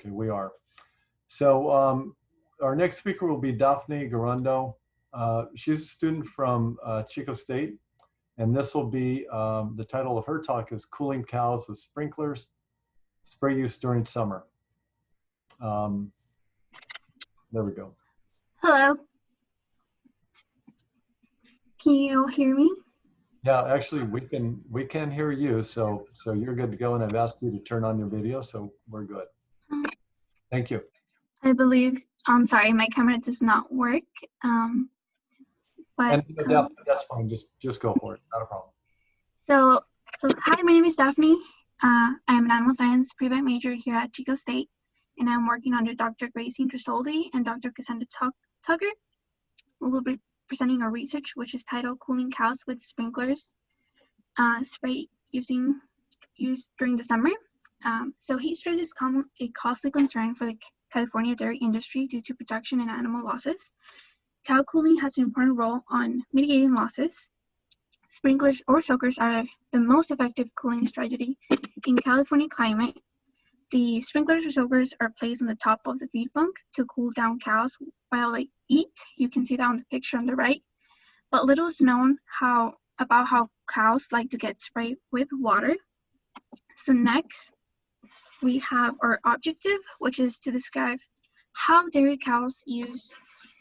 Okay, we are. So our next speaker will be Daphne Garando. She's a student from Chico State, and this will be, the title of her talk is Cooling Cows with Sprinklers, Spray Use During Summer. There we go. Hello. Can you hear me? Yeah, actually we can hear you, so you're good to go, and I've asked you to turn on your video, so we're good. Thank you. I believe, I'm sorry, my camera does not work. But that's fine. Just go for it. Not a problem. So hi, my name is Daphne. I am an animal science pre-vet major here at Chico State, and I'm working under Dr. Gracie Intrasoldi and Dr. Cassandra Tucker. We will be presenting our research, which is titled Cooling Cows with Sprinklers, Spray Used During the Summer. So heat stress is a costly concern for the California dairy industry due to production and animal losses. Cow cooling has an important role on mitigating losses. Sprinklers or soakers are the most effective cooling strategy in California climate. The sprinklers or soakers are placed on the top of the feed bunk to cool down cows while they eat. You can see that on the picture on the right. But little is known about how cows like to get sprayed with water. So next, we have our objective, which is to describe how dairy cows use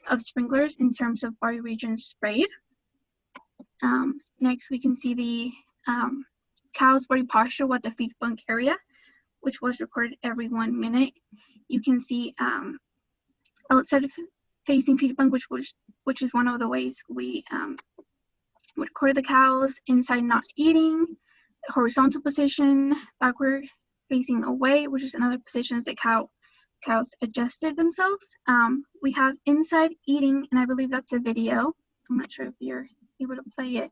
of sprinklers in terms of body regions sprayed. Next, we can see the cow's body posture with the feed bunk area, which was recorded every 1 minute. You can see outside of facing feed bunk, which is one of the ways we record the cows. Inside not eating, horizontal position, backward facing away, which is another position that cows adjusted themselves. We have inside eating, and I believe that's a video. I'm not sure if you're able to play it.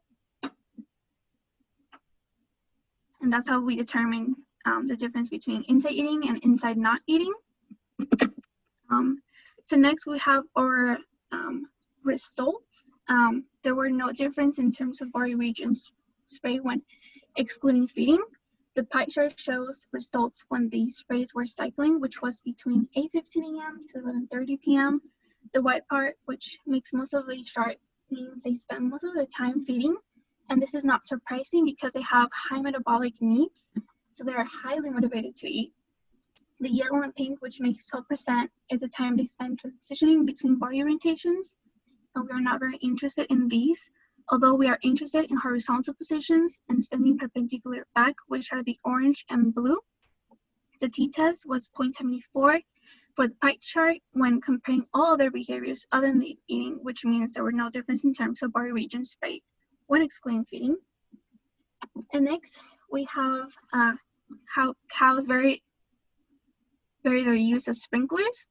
And that's how we determine the difference between inside eating and inside not eating. So next we have our results. There were no difference in terms of body regions sprayed when excluding feeding. The pie chart shows results when the sprays were cycling, which was between 8:15 a.m. to 11:30 p.m. The white part, which makes most of the chart, means they spend most of the time feeding. And this is not surprising because they have high metabolic needs, so they're highly motivated to eat. The yellow and pink, which makes 12%, is the time they spend transitioning between body orientations, and we are not very interested in these, although we are interested in horizontal positions and standing perpendicular back, which are the orange and blue. The t-test was 0.74 for the pie chart when comparing all other behaviors other than the eating, which means there were no difference in terms of body regions sprayed when excluding feeding. And next, we have how cows vary their use of sprinklers.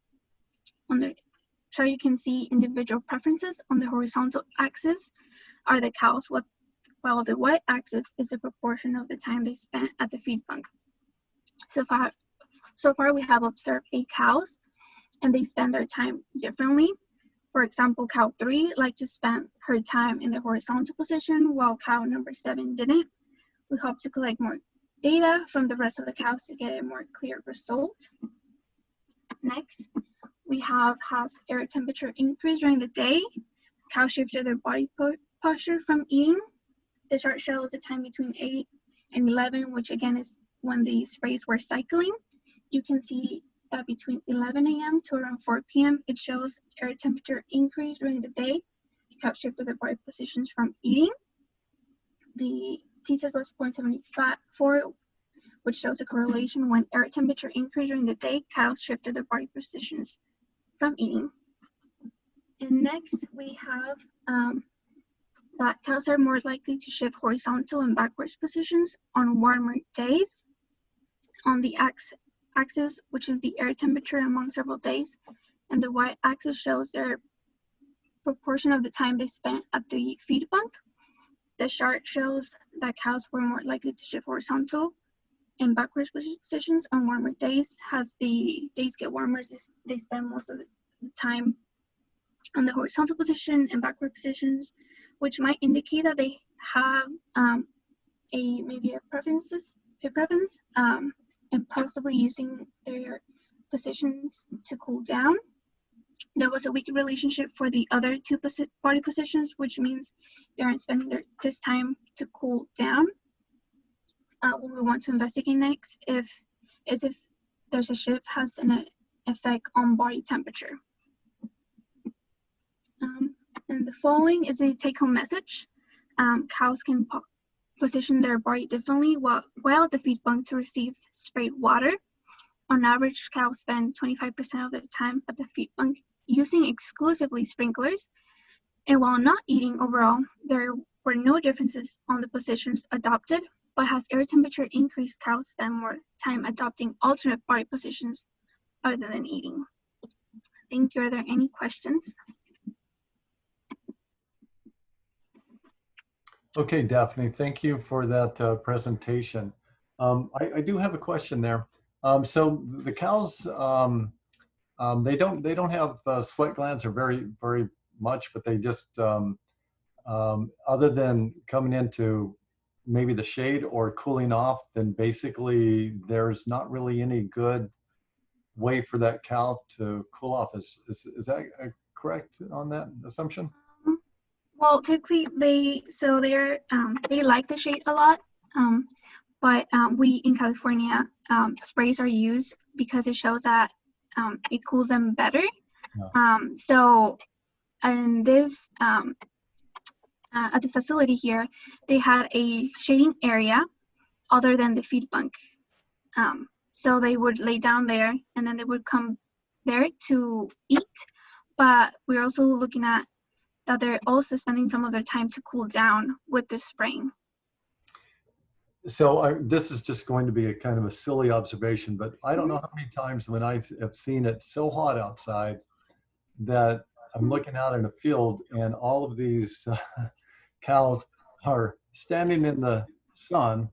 On the chart, you can see individual preferences. On the horizontal axis are the cows, while the y-axis is the proportion of the time they spent at the feed bunk. So far we have observed 8 cows, and they spend their time differently. For example, cow 3 liked to spend her time in the horizontal position, while cow number 7 didn't. We hope to collect more data from the rest of the cows to get a more clear result. Next, we have has air temperature increased during the day. Cows shifted their body posture from eating. The chart shows the time between 8 and 11, which again is when the sprays were cycling. You can see that between 11 a.m. to around 4 p.m., it shows air temperature increase during the day. Cows shifted their body positions from eating. The t-test was 0.74, which shows a correlation when air temperature increased during the day, cows shifted their body positions from eating. And next, we have that cows are more likely to shift horizontal and backwards positions on warmer days. On the axis, which is the air temperature among several days, and the y-axis shows their proportion of the time they spent at the feed bunk. The chart shows that cows were more likely to shift horizontal and backwards positions on warmer days. As the days get warmer, they spend most of the time on the horizontal position and backward positions, which might indicate that they have maybe a preference, and possibly using their positions to cool down. There was a weak relationship for the other two body positions, which means they aren't spending this time to cool down. What we want to investigate next is if there's a shift has an effect on body temperature. And the following is a take-home message. Cows can position their body differently while at the feed bunk to receive sprayed water. On average, cows spend 25% of their time at the feed bunk using exclusively sprinklers. And while not eating overall, there were no differences on the positions adopted, but as air temperature increased, cows spend more time adopting alternate body positions other than eating. Thank you. Are there any questions? Okay, Daphne, thank you for that presentation. I do have a question there. So the cows, they don't have sweat glands or very much, but they just other than coming into maybe the shade or cooling off, then basically there's not really any good way for that cow to cool off. Is that correct on that assumption? Well, typically they like the shade a lot, but we in California sprays are used because it shows that it cools them better. Yeah. So in this at the facility here, they had a shading area other than the feed bunk. So they would lay down there and then they would come there to eat. But we're also looking at that they're also spending some of their time to cool down with the spraying. So this is just going to be a kind of a silly observation, but I don't know how many times when I have seen it so hot outside that I'm looking out in a field and all of these cows are standing in the sun,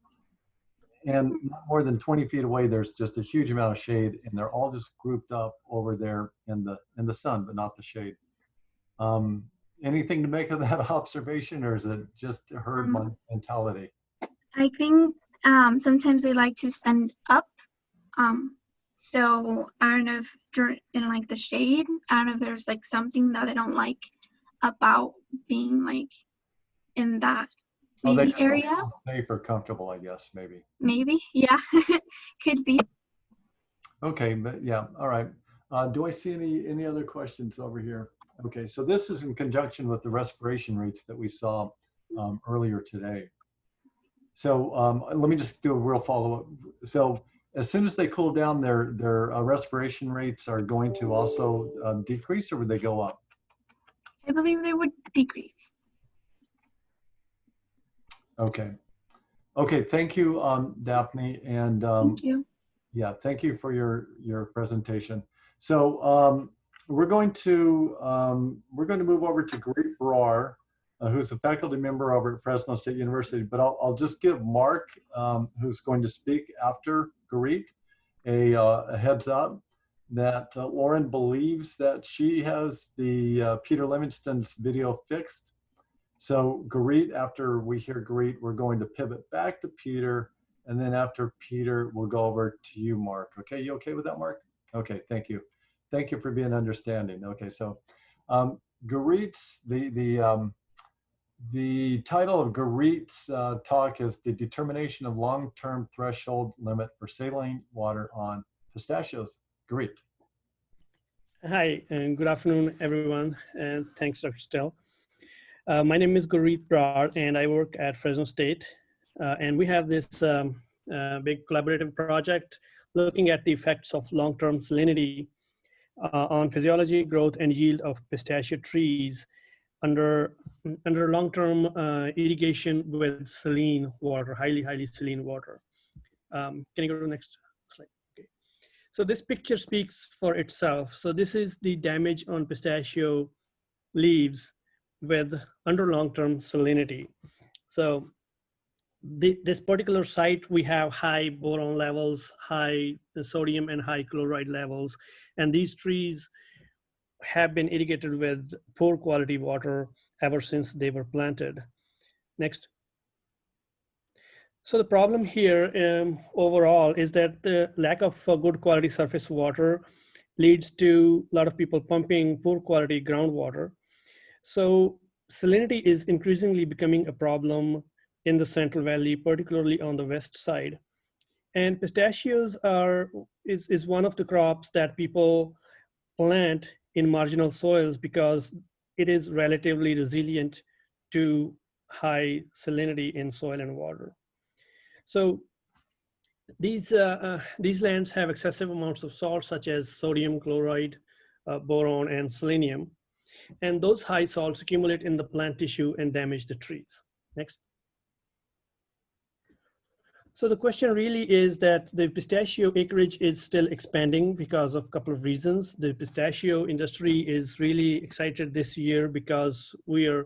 and not more than 20 feet away there's just a huge amount of shade, and they're all just grouped up over there in the sun, but not the shade. Anything to make of that observation, or is it just herd mentality? I think sometimes they like to stand up. So I don't know if in like the shade, I don't know if there's like something that they don't like about being like in that maybe area. Safe or comfortable, I guess, maybe. Maybe, yeah, could be. Okay, but yeah, all right. Do I see any other questions over here? Okay, so this is in conjunction with the respiration rates that we saw earlier today. So let me just do a real follow-up. So as soon as they cool down, their respiration rates are going to also decrease, or would they go up? I believe they would decrease. Okay. Okay, thank you, Daphne. And thank you. Yeah, thank you for your presentation. So we're going to move over to Garit Brar, who's a faculty member over at Fresno State University. But I'll just give Mark, who's going to speak after Garit, a heads up that Lauren believes that she has the Peter Livingston's video fixed. So Garit, after we hear Garit, we're going to pivot back to Peter. And then after Peter, we'll go over to you, Mark. Okay, you okay with that, Mark? Okay, thank you. Thank you for being understanding. Okay, so Garit's, the title of Garit's talk is The Determination of Long-Term Threshold Limit for Saline Water on Pistachios. Garit. Hi, and good afternoon, everyone, and thanks, Dr. Stell. My name is Garit Brar, and I work at Fresno State. And we have this big collaborative project looking at the effects of long-term salinity on physiology, growth, and yield of pistachio trees under long-term irrigation with saline water, highly saline water. Can you go to the next slide? Okay. So this picture speaks for itself. So this is the damage on pistachio leaves with under long-term salinity. So this particular site, we have high boron levels, high sodium and high chloride levels. And these trees have been irrigated with poor quality water ever since they were planted. Next. So the problem here overall is that the lack of good quality surface water leads to a lot of people pumping poor quality groundwater. So salinity is increasingly becoming a problem in the Central Valley, particularly on the west side. And pistachios is one of the crops that people plant in marginal soils because it is relatively resilient to high salinity in soil and water. So these lands have excessive amounts of salt, such as sodium chloride, boron, and selenium. And those high salts accumulate in the plant tissue and damage the trees. Next. So the question really is that the pistachio acreage is still expanding because of a couple of reasons. The pistachio industry is really excited this year because we are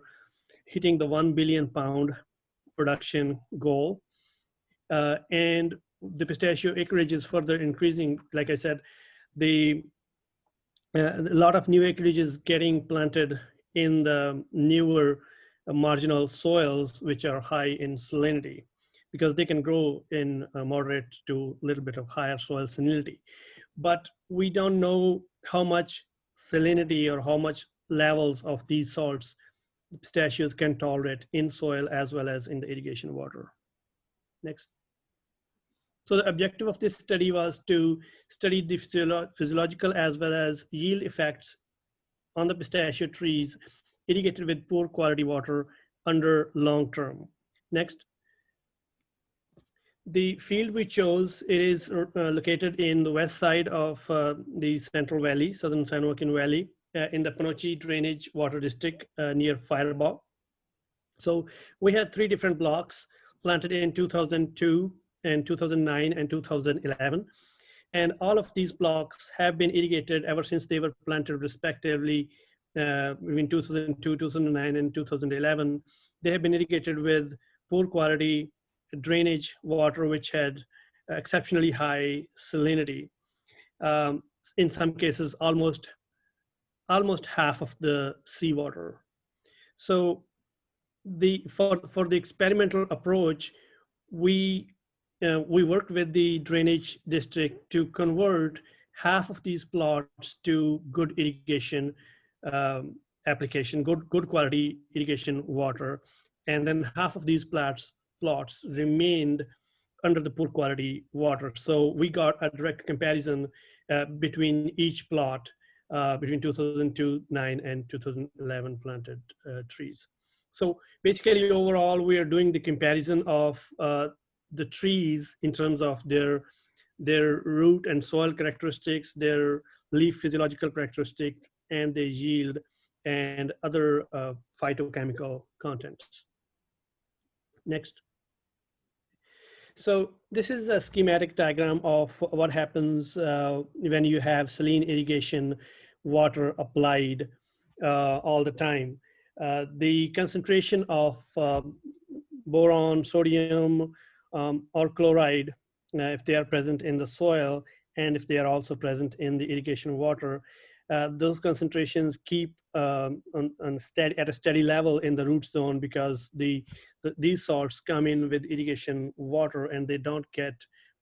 hitting the 1 billion pound production goal. And the pistachio acreage is further increasing. Like I said, a lot of new acreage is getting planted in the newer marginal soils, which are high in salinity, because they can grow in moderate to a little bit of higher soil salinity. But we don't know how much salinity or how much levels of these salts pistachios can tolerate in soil as well as in the irrigation water. Next. So the objective of this study was to study the physiological as well as yield effects on the pistachio trees irrigated with poor quality water under long term. Next. The field we chose, it is located in the west side of the Central Valley, Southern San Joaquin Valley, in the Panoche Drainage Water District near Fireball. So we had 3 different blocks planted in 2002 and 2009 and 2011. And all of these blocks have been irrigated ever since they were planted respectively between 2002, 2009, and 2011. They have been irrigated with poor quality drainage water, which had exceptionally high salinity. In some cases, almost half of the seawater. So for the experimental approach, we worked with the drainage district to convert half of these plots to good irrigation application, good quality irrigation water, and then half of these plots remained under the poor quality water. So we got a direct comparison between each plot between 2009 and 2011 planted trees. So basically, overall, we are doing the comparison of the trees in terms of their root and soil characteristics, their leaf physiological characteristics, and their yield and other phytochemical contents. Next. So this is a schematic diagram of what happens when you have saline irrigation water applied all the time. The concentration of boron, sodium, or chloride, if they are present in the soil, and if they are also present in the irrigation water, those concentrations keep at a steady level in the root zone, because these salts come in with irrigation water and they don't get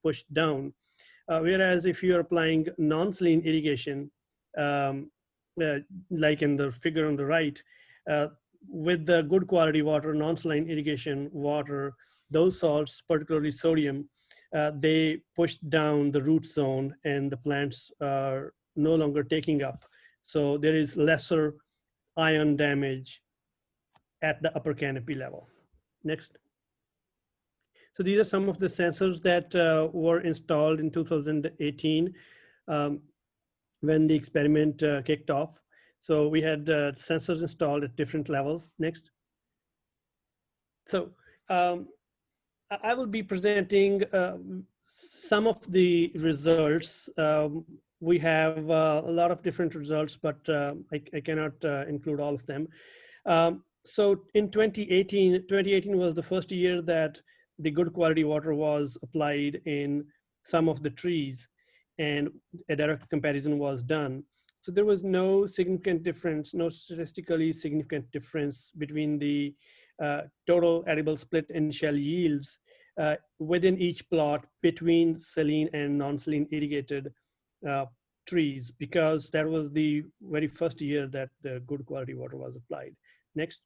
pushed down. Whereas if you're applying non-saline irrigation, like in the figure on the right, with the good quality water, non-saline irrigation water, those salts, particularly sodium, they push down the root zone and the plants are no longer taking up. So there is lesser ion damage at the upper canopy level. Next. So these are some of the sensors that were installed in 2018 when the experiment kicked off. So we had sensors installed at different levels. Next. So I will be presenting some of the results. We have a lot of different results, but I cannot include all of them. So in 2018 was the first year that the good quality water was applied in some of the trees, and a direct comparison was done. So there was no significant difference, no statistically significant difference between the total edible split and shell yields within each plot between saline and non-saline irrigated uh, trees, because that was the very first year that the good quality water was applied. Next.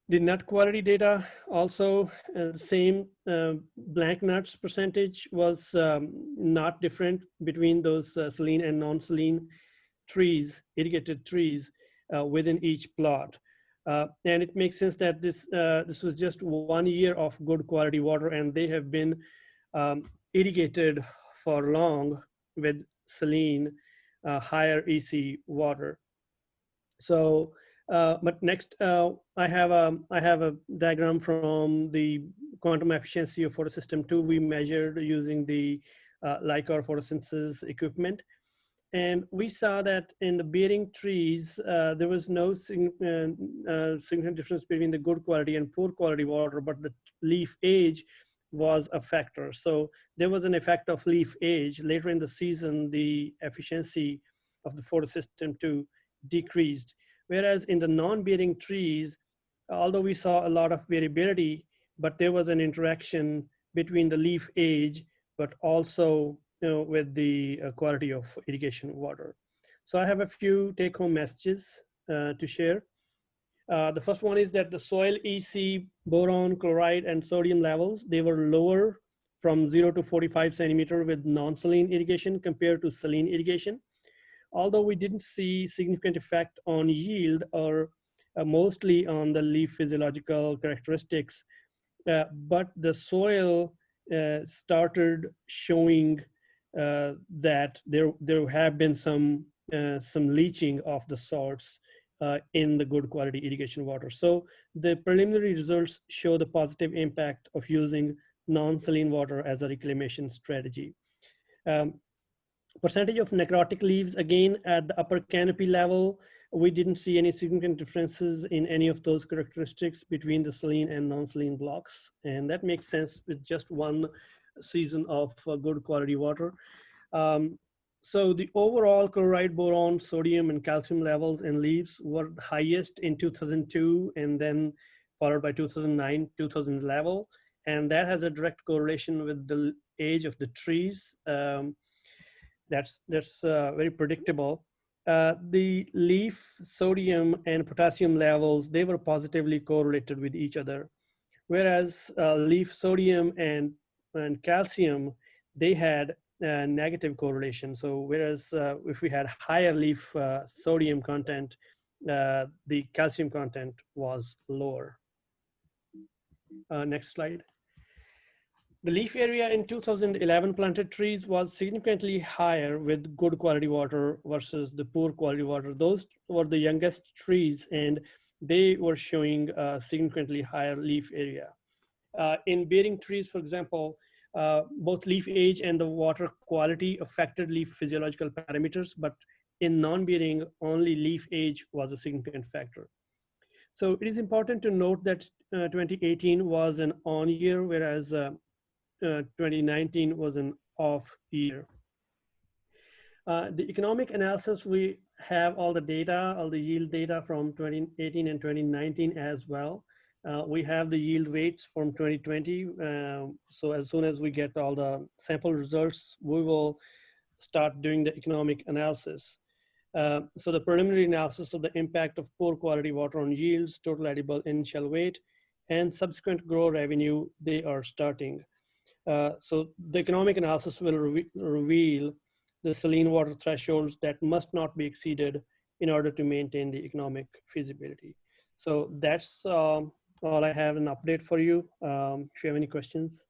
The nut quality data also same blank nuts percentage was not different between those saline and non-saline trees, irrigated trees within each plot. And it makes sense that this was just 1 year of good quality water, and they have been irrigated for long with saline, higher EC water. So, but next, I have a diagram from the quantum efficiency of photosystem 2 we measured using the LICOR photosynthesis equipment. And we saw that in the bearing trees, there was no significant difference between the good quality and poor quality water, but the leaf age was a factor. So there was an effect of leaf age. Later in the season, the efficiency of the photosystem 2 decreased. Whereas in the non-bearing trees, although we saw a lot of variability, but there was an interaction between the leaf age, but also with the quality of irrigation water. So I have a few take-home messages to share. The first one is that the soil EC, boron, chloride, and sodium levels, they were lower from 0 to 45 centimeter with non-saline irrigation compared to saline irrigation. Although we didn't see significant effect on yield or mostly on the leaf physiological characteristics, but the soil started showing that there have been some leaching of the salts in the good quality irrigation water. So the preliminary results show the positive impact of using non-saline water as a reclamation strategy. Percentage of necrotic leaves, again, at the upper canopy level, we didn't see any significant differences in any of those characteristics between the saline and non-saline blocks. And that makes sense with just one season of good quality water. So the overall chloride, boron, sodium, and calcium levels in leaves were highest in 2002, and then followed by 2009, 2011. And that has a direct correlation with the age of the trees. That's very predictable. The leaf sodium and potassium levels, they were positively correlated with each other. Whereas leaf sodium and calcium, they had negative correlation. So whereas if we had higher leaf sodium content, the calcium content was lower. Next slide. The leaf area in 2011 planted trees was significantly higher with good quality water versus the poor quality water. Those were the youngest trees, and they were showing significantly higher leaf area. In bearing trees, for example, both leaf age and the water quality affected leaf physiological parameters, but in non-bearing, only leaf age was a significant factor. So it is important to note that 2018 was an on year, whereas 2019 was an off year. The economic analysis, we have all the data, all the yield data from 2018 and 2019 as well. We have the yield rates from 2020. So as soon as we get all the sample results, we will start doing the economic analysis. So the preliminary analysis of the impact of poor quality water on yields, total edible initial weight, and subsequent grow revenue, they are starting. So the economic analysis will reveal the saline water thresholds that must not be exceeded in order to maintain the economic feasibility. So that's all I have an update for you. If you have any questions.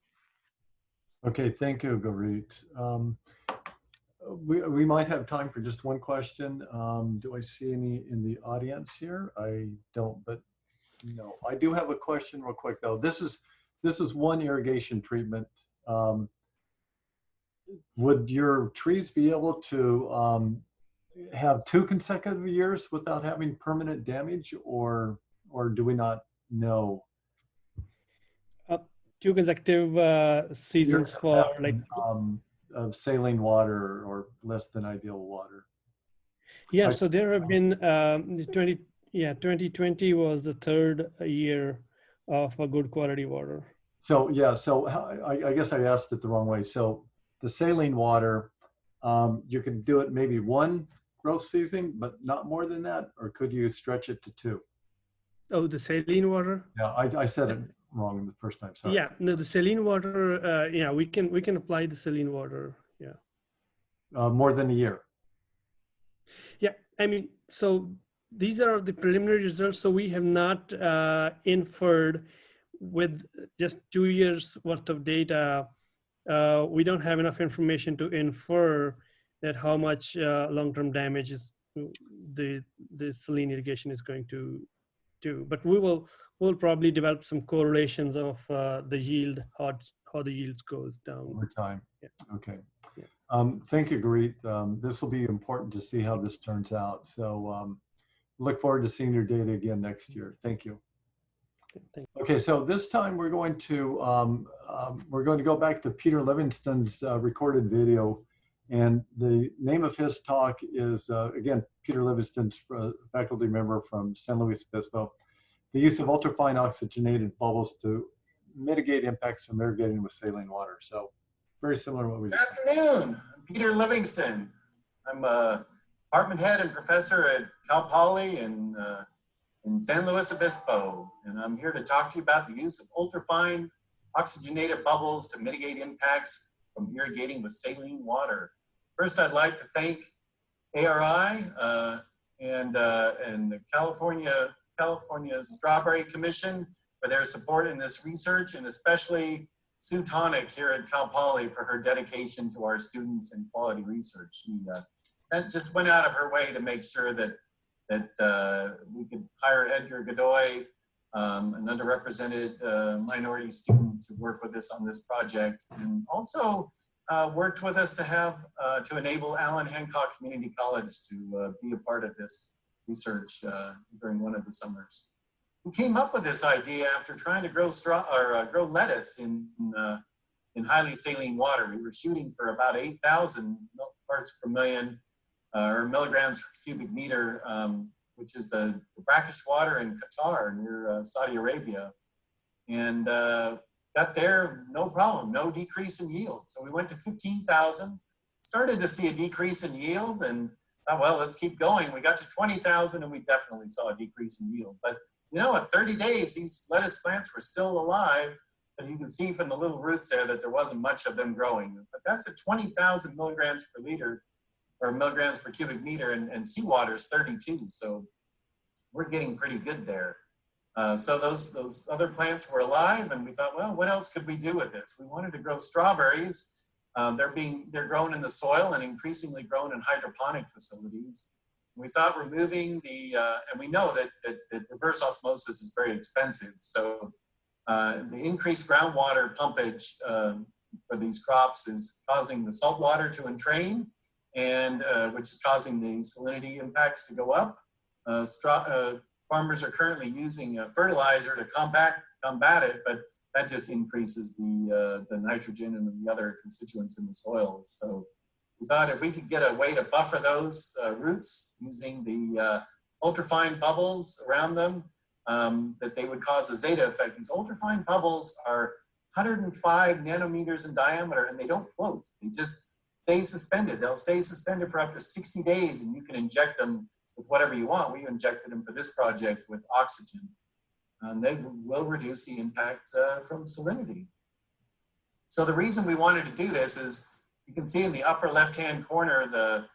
Okay, thank you, Garit. We might have time for just one question. Do I see any in the audience here? I don't, but no. I do have a question real quick though. This is one irrigation treatment. Would your trees be able to have 2 consecutive years without having permanent damage, or do we not know? 2 consecutive seasons for like of saline water or less than ideal water. Yeah, so there have been 2020 was the 3rd year of a good quality water. So yeah, so I guess I asked it the wrong way. So the saline water, you can do it maybe one growth season, but not more than that, or could you stretch it to two? Oh, the saline water. Yeah, I said it wrong the first time. Sorry. Yeah, no, the saline water. Yeah, we can apply the saline water. Yeah. More than a year. Yeah, I mean, so these are the preliminary results. So we have not inferred with just 2 years worth of data. We don't have enough information to infer that how much long-term damage is the saline irrigation is going to do. But we'll probably develop some correlations of the yield, how the yields goes down Over time. Yeah. Okay. Yeah. Thank you, Garit. This will be important to see how this turns out. So look forward to seeing your data again next year. Thank you. Thank Okay, so this time we're going to go back to Peter Livingston's recorded video, and the name of his talk is again Peter Livingston's faculty member from San Luis Obispo, the use of ultrafine oxygenated bubbles to mitigate impacts from irrigating with saline water. So very similar to what we Good just afternoon. I'm Peter Livingston. I'm a department head and professor at Cal Poly in San Luis Obispo, and I'm here to talk to you about the use of ultrafine oxygenated bubbles to mitigate impacts from irrigating with saline water. First, I'd like to thank ARI and the California Strawberry Commission for their support in this research, and especially Sue Tonic here at Cal Poly for her dedication to our students and quality research. She just went out of her way to make sure that we could hire Edgar Godoy, an underrepresented minority student, to work with us on this project, and also worked with us to enable Allen Hancock Community College to be a part of this research during one of the summers. We came up with this idea after trying to grow lettuce in highly saline water. We were shooting for about 8,000 parts per million or milligrams per cubic meter, which is the brackish water in Qatar near Saudi Arabia. And got there, no problem, no decrease in yield. So we went to 15,000, started to see a decrease in yield, and thought, well, let's keep going. We got to 20,000 and we definitely saw a decrease in yield. But you know, at 30 days, these lettuce plants were still alive, but you can see from the little roots there that there wasn't much of them growing. But that's at 20,000 milligrams per liter, or milligrams per cubic meter, and seawater is 32. So we're getting pretty good there. So those other plants were alive, and we thought, well, what else could we do with this? We wanted to grow strawberries. They're grown in the soil and increasingly grown in hydroponic facilities. We thought removing and we know that reverse osmosis is very expensive. So the increased groundwater pumpage for these crops is causing the salt water to entrain, and which is causing the salinity impacts to go up. Farmers are currently using fertilizer to combat it, but that just increases the nitrogen and the other constituents in the soils. So we thought if we could get a way to buffer those roots using the ultrafine bubbles around them, that they would cause a zeta effect. These ultrafine bubbles are 105 nanometers in diameter, and they don't float. They just stay suspended. They'll stay suspended for up to 60 days, and you can inject them with whatever you want. We injected them for this project with oxygen. And they will reduce the impact from salinity. So the reason we wanted to do this is, you can see in the upper left-hand corner, the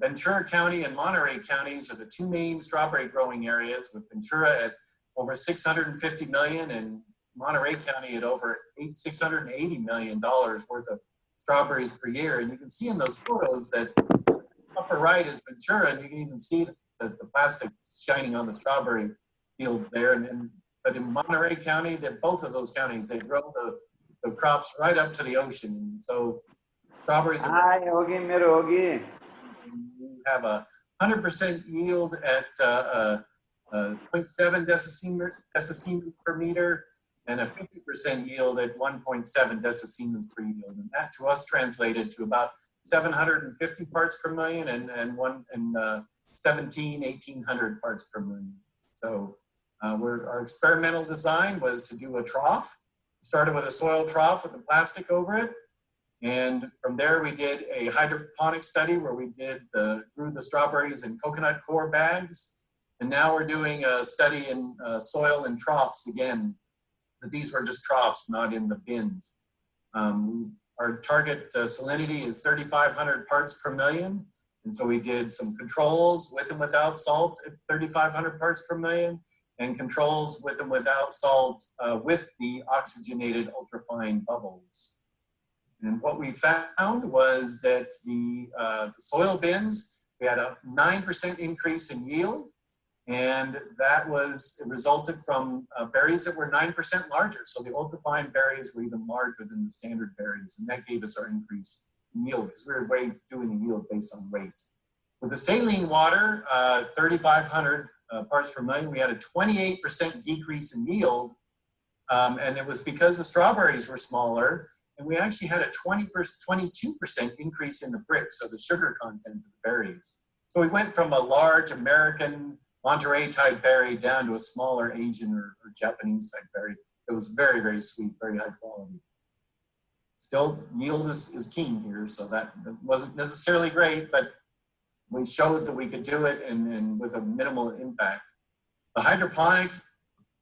Ventura County and Monterey counties are the two main strawberry growing areas, with Ventura at over 650 million and Monterey County at over $680 million worth of strawberries per year. And you can see in those photos that upper right is Ventura, and you can even see the plastic shining on the strawberry fields there. But in Monterey County, both of those counties, they grow the crops right up to the ocean. And so strawberries you have a 100% yield at 0.7 decisiemens per meter, and a 50% yield at 1.7 decisiemens per yield. And that to us translated to about 750 parts per million and 1800 parts per million. So Our experimental design was to do a trough. We started with a soil trough with the plastic over it. And from there, we did a hydroponic study where we grew the strawberries in coconut core bags. And now we're doing a study in soil and troughs again. But these were just troughs, not in the bins. Our target salinity is 3,500 parts per million. And so we did some controls with and without salt at 3,500 parts per million, and controls with and without salt with the oxygenated ultrafine bubbles. And what we found was that the soil bins, we had a 9% increase in yield, and it resulted from berries that were 9% larger. So the ultrafine berries were even larger than the standard berries, and that gave us our increase in yield because we were doing the yield based on weight. With the saline water, 3,500 parts per million, we had a 28% decrease in yield, and it was because the strawberries were smaller, and we actually had a 22% increase in the brick, so the sugar content of the berries. So we went from a large American Monterey type berry down to a smaller Asian or Japanese type berry. It was very, very sweet, very high quality. Still, yield is king here, so that wasn't necessarily great, but we showed that we could do it and with a minimal impact. The hydroponic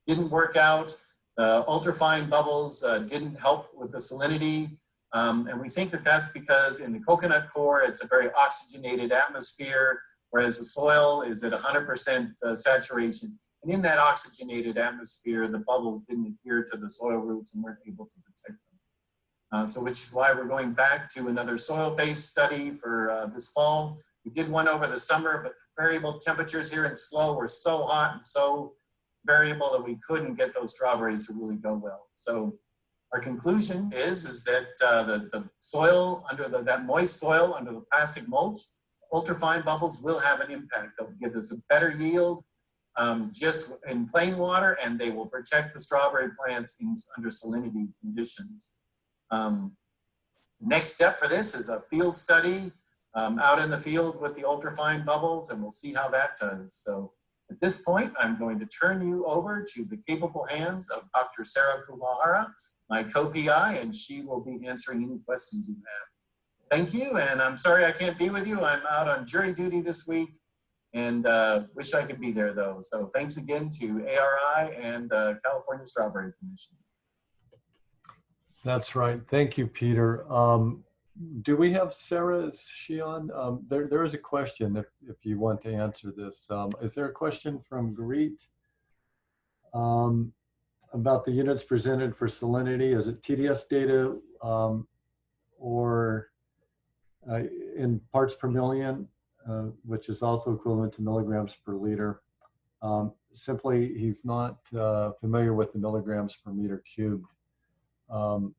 didn't work out. The ultrafine bubbles didn't help with the salinity. And we think that that's because in the coconut core, it's a very oxygenated atmosphere, whereas the soil is at 100% saturation. And in that oxygenated atmosphere, the bubbles didn't adhere to the soil roots and weren't able to protect them. So which is why we're going back to another soil-based study for this fall. We did one over the summer, but the variable temperatures here in SLO were so hot and so variable that we couldn't get those strawberries to really go well. So our conclusion is that the soil, that moist soil under the plastic mulch, ultrafine bubbles will have an impact. They'll give us a better yield just in plain water, and they will protect the strawberry plants under salinity conditions. The next step for this is a field study out in the field with the ultrafine bubbles, and we'll see how that does. So at this point, I'm going to turn you over to the capable hands of Dr. Sarah Kuwahara, my co-PI, and she will be answering any questions you have. Thank you, and I'm sorry I can't be with you. I'm out on jury duty this week, and wish I could be there though. So thanks again to ARI and California Strawberry Commission. That's right. Thank you, Peter. Do we have Sarah? Is she on? There is a question if you want to answer this. Is there a question from Garit about the units presented for salinity? Is it TDS data or in parts per million, which is also equivalent to milligrams per liter? Simply, he's not familiar with the milligrams per meter cubed.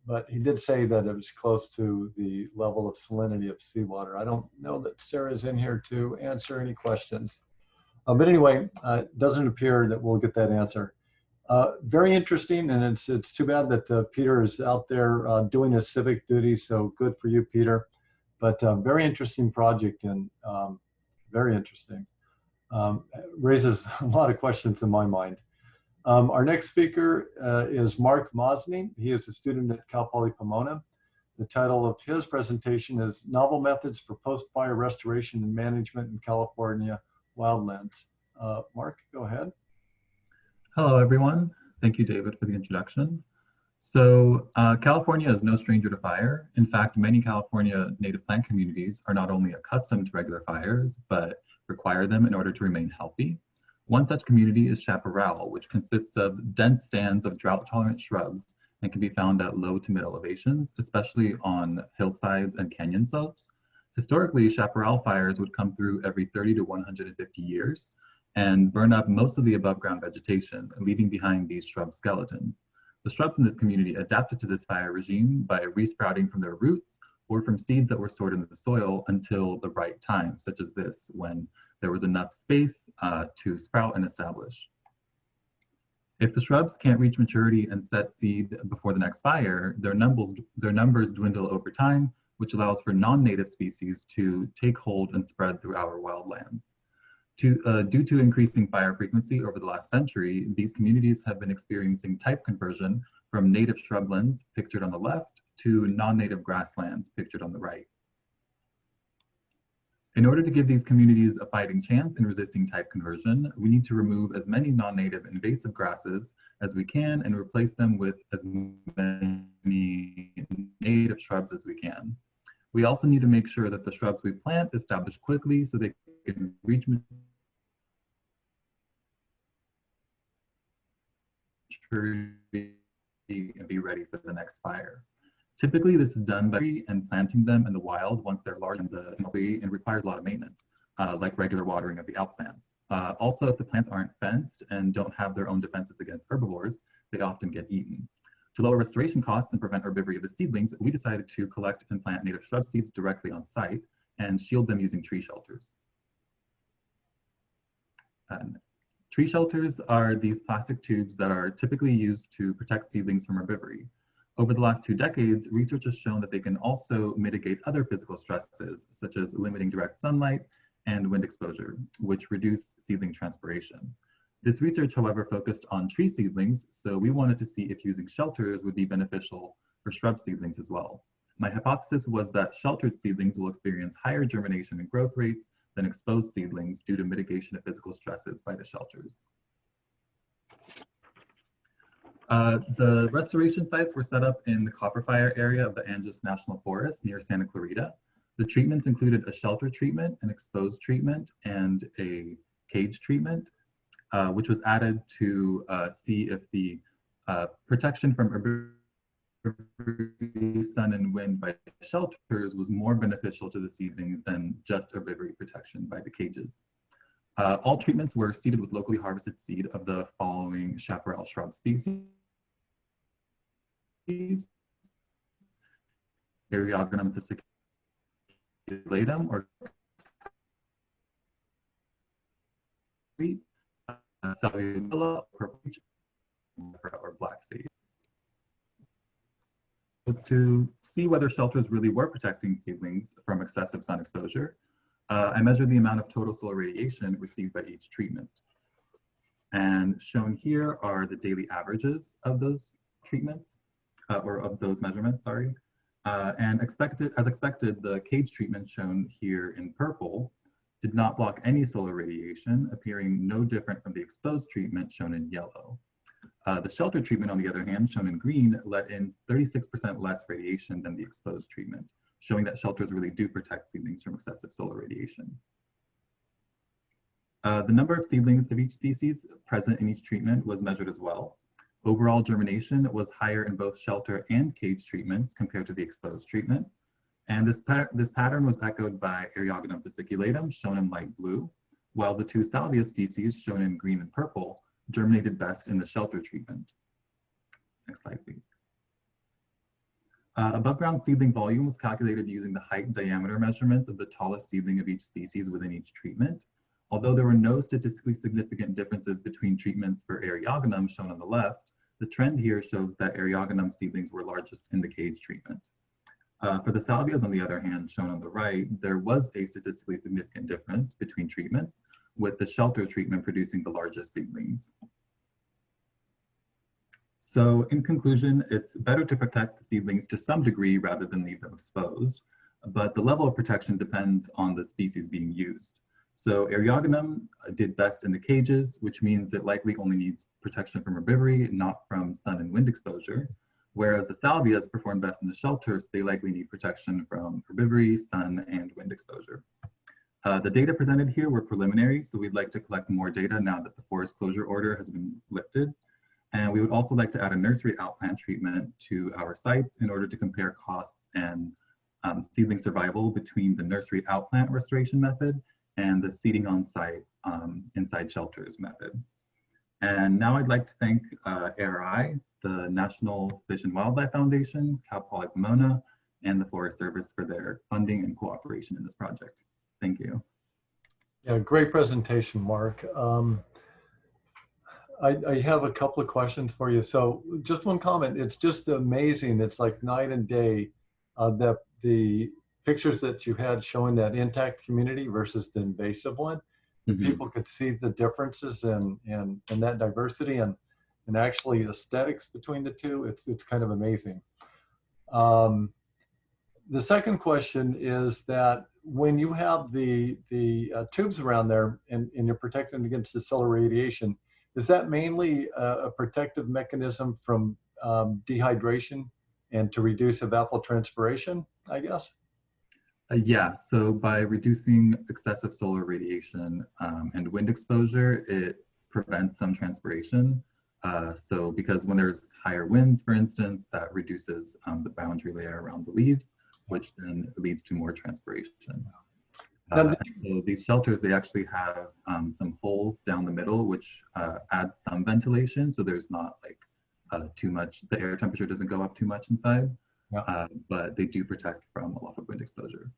But he did say that it was close to the level of salinity of seawater. I don't know that Sarah's in here to answer any questions. But anyway, it doesn't appear that we'll get that answer. Very interesting, and it's too bad that Peter is out there doing his civic duty, so good for you, Peter. But very interesting project and very interesting. Raises a lot of questions in my mind. Our next speaker is Mark Mosny. He is a student at Cal Poly Pomona. The title of his presentation is Novel Methods for Post-Fire Restoration and Management in California Wildlands. Mark, go ahead. Hello, everyone. Thank you, David, for the introduction. So California is no stranger to fire. In fact, many California native plant communities are not only accustomed to regular fires, but require them in order to remain healthy. One such community is Chaparral, which consists of dense stands of drought-tolerant shrubs and can be found at low to mid elevations, especially on hillsides and canyon slopes. Historically, chaparral fires would come through every 30 to 150 years and burn up most of the above-ground vegetation, leaving behind these shrub skeletons. The shrubs in this community adapted to this fire regime by resprouting from their roots or from seeds that were stored in the soil until the right time, such as this, when there was enough space to sprout and establish. If the shrubs can't reach maturity and set seed before the next fire, their numbers dwindle over time, which allows for non-native species to take hold and spread through our wildlands. Due to increasing fire frequency over the last century, these communities have been experiencing type conversion from native shrublands, pictured on the left, to non-native grasslands, pictured on the right. In order to give these communities a fighting chance in resisting type conversion, we need to remove as many non-native invasive grasses as we can and replace them with as many native shrubs as we can. We also need to make sure that the shrubs we plant establish quickly so they can reach maturity and be ready for the next fire. Typically, this is done by planting them in the wild once they're large and requires a lot of maintenance, like regular watering of the outplants. Also, if the plants aren't fenced and don't have their own defenses against herbivores, they often get eaten. To lower restoration costs and prevent herbivory of the seedlings, we decided to collect and plant native shrub seeds directly on site and shield them using tree shelters. Tree shelters are these plastic tubes that are typically used to protect seedlings from herbivory. Over the last 2 decades, research has shown that they can also mitigate other physical stresses, such as limiting direct sunlight and wind exposure, which reduce seedling transpiration. This research, however, focused on tree seedlings, so we wanted to see if using shelters would be beneficial for shrub seedlings as well. My hypothesis was that sheltered seedlings will experience higher germination and growth rates than exposed seedlings due to mitigation of physical stresses by the shelters. The restoration sites were set up in the Copper Fire area of the Angeles National Forest near Santa Clarita. The treatments included a shelter treatment, an exposed treatment, and a cage treatment, which was added to see if the protection from herbivory, sun, and wind by shelters was more beneficial to the seedlings than just herbivory protection by the cages. All treatments were seeded with locally harvested seed of the following chaparral shrub species: Eriogonum fasciculatum, or salvia, or black seed. To see whether shelters really were protecting seedlings from excessive sun exposure, I measured the amount of total solar radiation received by each treatment. And shown here are the daily averages of those treatments, or of those measurements, sorry. And as expected, the cage treatment shown here in purple did not block any solar radiation, appearing no different from the exposed treatment shown in yellow. The shelter treatment, on the other hand, shown in green, let in 36% less radiation than the exposed treatment, showing that shelters really do protect seedlings from excessive solar radiation. The number of seedlings of each species present in each treatment was measured as well. Overall germination was higher in both shelter and cage treatments compared to the exposed treatment. And this pattern was echoed by Eriogonum fasciculatum, shown in light blue, while the 2 salvia species, shown in green and purple, germinated best in the shelter treatment. Next slide, please. Above ground seedling volume was calculated using the height and diameter measurements of the tallest seedling of each species within each treatment. Although there were no statistically significant differences between treatments for Eriogonum, shown on the left, the trend here shows that Eriogonum seedlings were largest in the cage treatment. For the salvias, on the other hand, shown on the right, there was a statistically significant difference between treatments, with the shelter treatment producing the largest seedlings. So in conclusion, it's better to protect the seedlings to some degree rather than leave them exposed, but the level of protection depends on the species being used. So Eriogonum did best in the cages, which means it likely only needs protection from herbivory, not from sun and wind exposure, whereas the salvias perform best in the shelters, they likely need protection from herbivory, sun, and wind exposure. The data presented here were preliminary, so we'd like to collect more data now that the forest closure order has been lifted. And we would also like to add a nursery outplant treatment to our sites in order to compare costs and seedling survival between the nursery outplant restoration method and the seeding on site inside shelters method. And now I'd like to thank ARI, the National Fish and Wildlife Foundation, Cal Poly Pomona, and the Forest Service for their funding and cooperation in this project. Thank you. Yeah, great presentation, Mark. I have a couple of questions for you. So just one comment, it's just amazing. It's like night and day that the pictures that you had showing that intact community versus the invasive one. people could see the differences in that diversity and actually aesthetics between the two. It's kind of amazing. The second question is that when you have the tubes around there and you're protecting against the solar radiation, is that mainly a protective mechanism from dehydration and to reduce evapotranspiration, I guess? Yeah, so by reducing excessive solar radiation and wind exposure, it prevents some transpiration. So because when there's higher winds, for instance, that reduces the boundary layer around the leaves, which then leads to more transpiration. So these shelters, they actually have some holes down the middle, which adds some ventilation. So there's not like too much, the air temperature doesn't go up too much inside, but they do protect from a lot of wind exposure.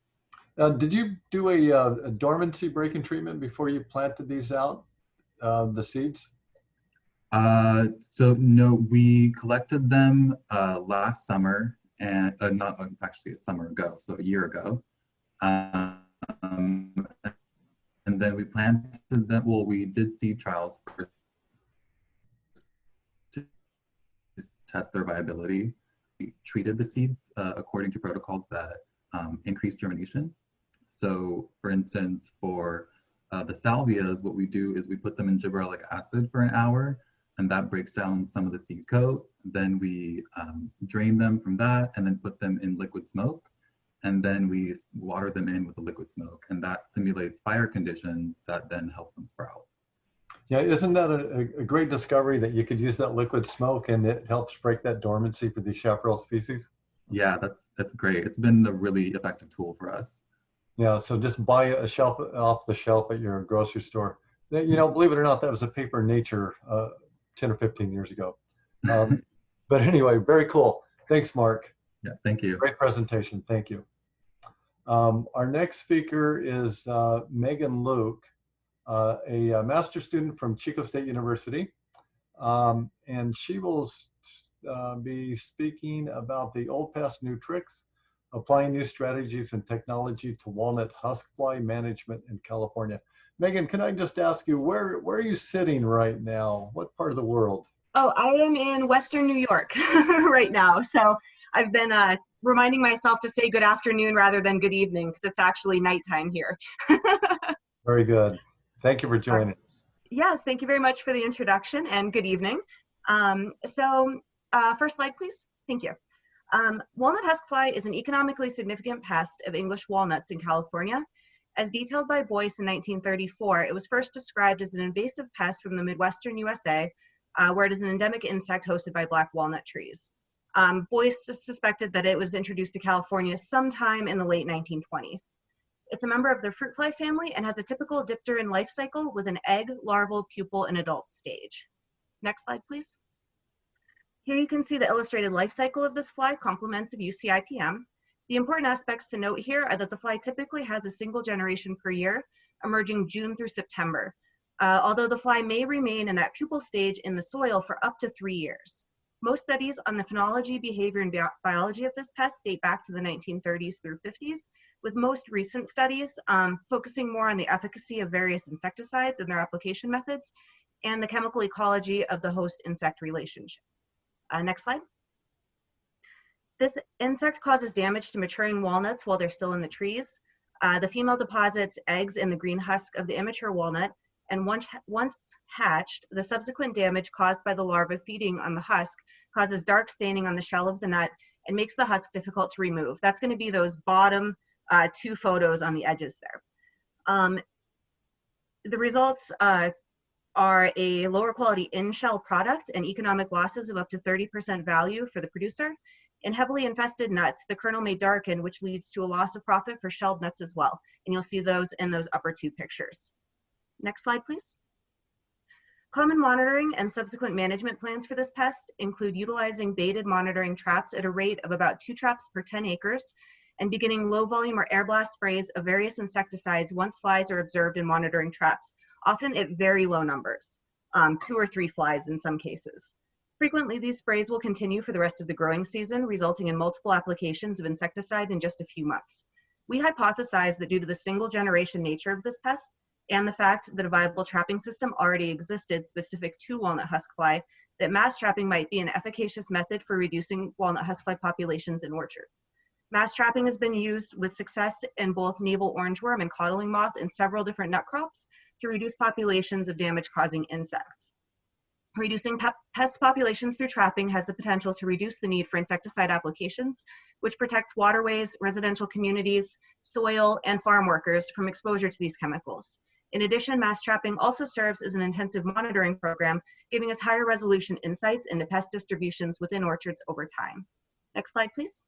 Did you do a dormancy breaking treatment before you planted these out, the seeds? So no, we collected them last summer, and not actually a summer ago, so a year ago. And then we planted them. Well, we did seed trials first to test their viability. We treated the seeds according to protocols that increase germination. So, for instance, for the salvias, what we do is we put them in gibberellic acid for an hour, and that breaks down some of the seed coat. Then we drain them from that and then put them in liquid smoke. And then we water them in with the liquid smoke, and that simulates fire conditions that then help them sprout. Yeah, isn't that a great discovery that you could use that liquid smoke and it helps break that dormancy for these chaparral species? Yeah, that's great. It's been a really effective tool for us. Yeah, so just buy a shelf off the shelf at your grocery store. You know, believe it or not, that was a paper in Nature 10 or 15 years ago. But anyway, very cool. Thanks, Mark. Yeah, thank you. Great presentation. Thank you. Our next speaker is Megan Luke, a master's student from Chico State University. And she will be speaking about the old past new tricks, applying new strategies and technology to walnut husk fly management in California. Megan, can I just ask you, where are you sitting right now? What part of the world? Oh, I am in Western New York right now. So I've been reminding myself to say good afternoon rather than good evening, because it's actually nighttime here. Very good. Thank you for joining us. Yes, thank you very much for the introduction and good evening. First slide, please. Thank you. Walnut husk fly is an economically significant pest of English walnuts in California. As detailed by Boyce in 1934, it was first described as an invasive pest from the Midwestern USA, where it is an endemic insect hosted by black walnut trees. Boyce suspected that it was introduced to California sometime in the late 1920s. It's a member of the fruit fly family and has a typical dipteran life cycle with an egg, larval, pupal, and adult stage. Next slide, please. Here you can see the illustrated life cycle of this fly, complements of UCIPM. The important aspects to note here are that the fly typically has a single generation per year, emerging June through September, although the fly may remain in that pupal stage in the soil for up to 3 years. Most studies on the phenology, behavior, and biology of this pest date back to the 1930s through 50s, with most recent studies focusing more on the efficacy of various insecticides and their application methods, and the chemical ecology of the host-insect relationship. Next slide. This insect causes damage to maturing walnuts while they're still in the trees. The female deposits eggs in the green husk of the immature walnut, and once hatched, the subsequent damage caused by the larva feeding on the husk causes dark staining on the shell of the nut and makes the husk difficult to remove. That's going to be those bottom 2 photos on the edges there. The results are a lower quality in-shell product and economic losses of up to 30% value for the producer. In heavily infested nuts, the kernel may darken, which leads to a loss of profit for shelled nuts as well. And you'll see those in those upper 2 pictures. Next slide, please. Common monitoring and subsequent management plans for this pest include utilizing baited monitoring traps at a rate of about 2 traps per 10 acres, and beginning low volume or air blast sprays of various insecticides once flies are observed in monitoring traps, often at very low numbers, 2 or 3 flies in some cases. Frequently, these sprays will continue for the rest of the growing season, resulting in multiple applications of insecticide in just a few months. We hypothesize that due to the single generation nature of this pest, and the fact that a viable trapping system already existed specific to walnut huskfly, that mass trapping might be an efficacious method for reducing walnut huskfly populations in orchards. Mass trapping has been used with success in both navel orangeworm and codling moth in several different nut crops to reduce populations of damage-causing insects. Reducing pest populations through trapping has the potential to reduce the need for insecticide applications, which protects waterways, residential communities, soil, and farm workers from exposure to these chemicals. In addition, mass trapping also serves as an intensive monitoring program, giving us higher resolution insights into pest distributions within orchards over time. Next slide, please.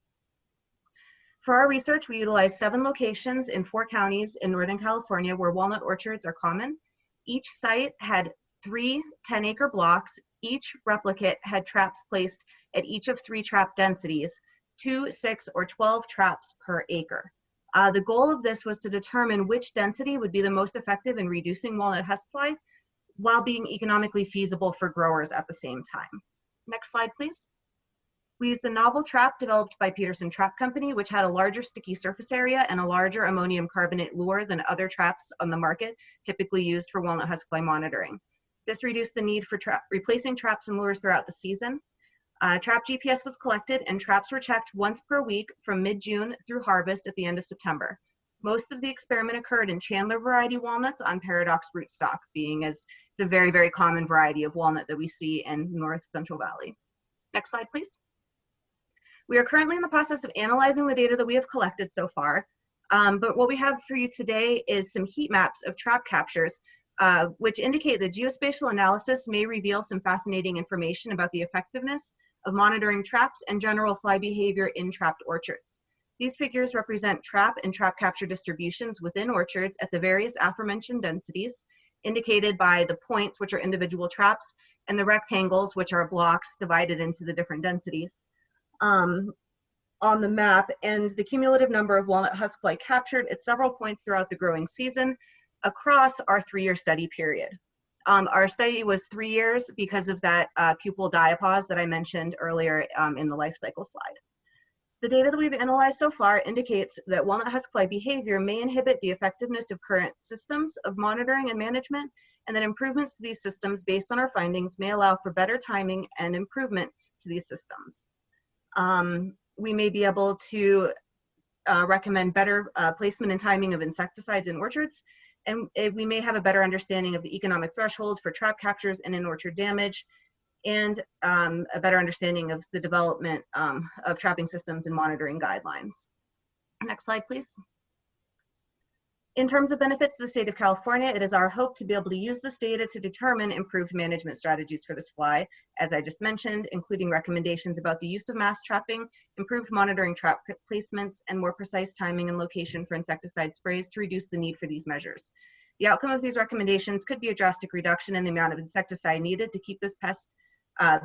For our research, we utilized 7 locations in 4 counties in Northern California where walnut orchards are common. Each site had 3 10-acre blocks. Each replicate had traps placed at each of 3 trap densities, 2, 6, or 12 traps per acre. The goal of this was to determine which density would be the most effective in reducing walnut huskfly while being economically feasible for growers at the same time. Next slide, please. We used a novel trap developed by Peterson Trap Company, which had a larger sticky surface area and a larger ammonium carbonate lure than other traps on the market typically used for walnut huskfly monitoring. This reduced the need for replacing traps and lures throughout the season. Trap GPS was collected and traps were checked once per week from mid-June through harvest at the end of September. Most of the experiment occurred in Chandler variety walnuts on Paradox rootstock, being as it's a very, very common variety of walnut that we see in North Central Valley. Next slide, please. We are currently in the process of analyzing the data that we have collected so far, but what we have for you today is some heat maps of trap captures, which indicate that geospatial analysis may reveal some fascinating information about the effectiveness of monitoring traps and general fly behavior in trapped orchards. These figures represent trap and trap capture distributions within orchards at the various aforementioned densities, indicated by the points, which are individual traps, and the rectangles, which are blocks divided into the different densities on the map, and the cumulative number of walnut huskfly captured at several points throughout the growing season across our 3-year study period. Our study was 3 years because of that pupal diapause that I mentioned earlier in the life cycle slide. The data that we've analyzed so far indicates that walnut huskfly behavior may inhibit the effectiveness of current systems of monitoring and management, and that improvements to these systems based on our findings may allow for better timing and improvement to these systems. We may be able to recommend better placement and timing of insecticides in orchards, and we may have a better understanding of the economic threshold for trap captures and in-orchard damage, and a better understanding of the development of trapping systems and monitoring guidelines. Next slide, please. In terms of benefits to the state of California, it is our hope to be able to use this data to determine improved management strategies for this fly, as I just mentioned, including recommendations about the use of mass trapping, improved monitoring trap placements, and more precise timing and location for insecticide sprays to reduce the need for these measures. The outcome of these recommendations could be a drastic reduction in the amount of insecticide needed to keep this pest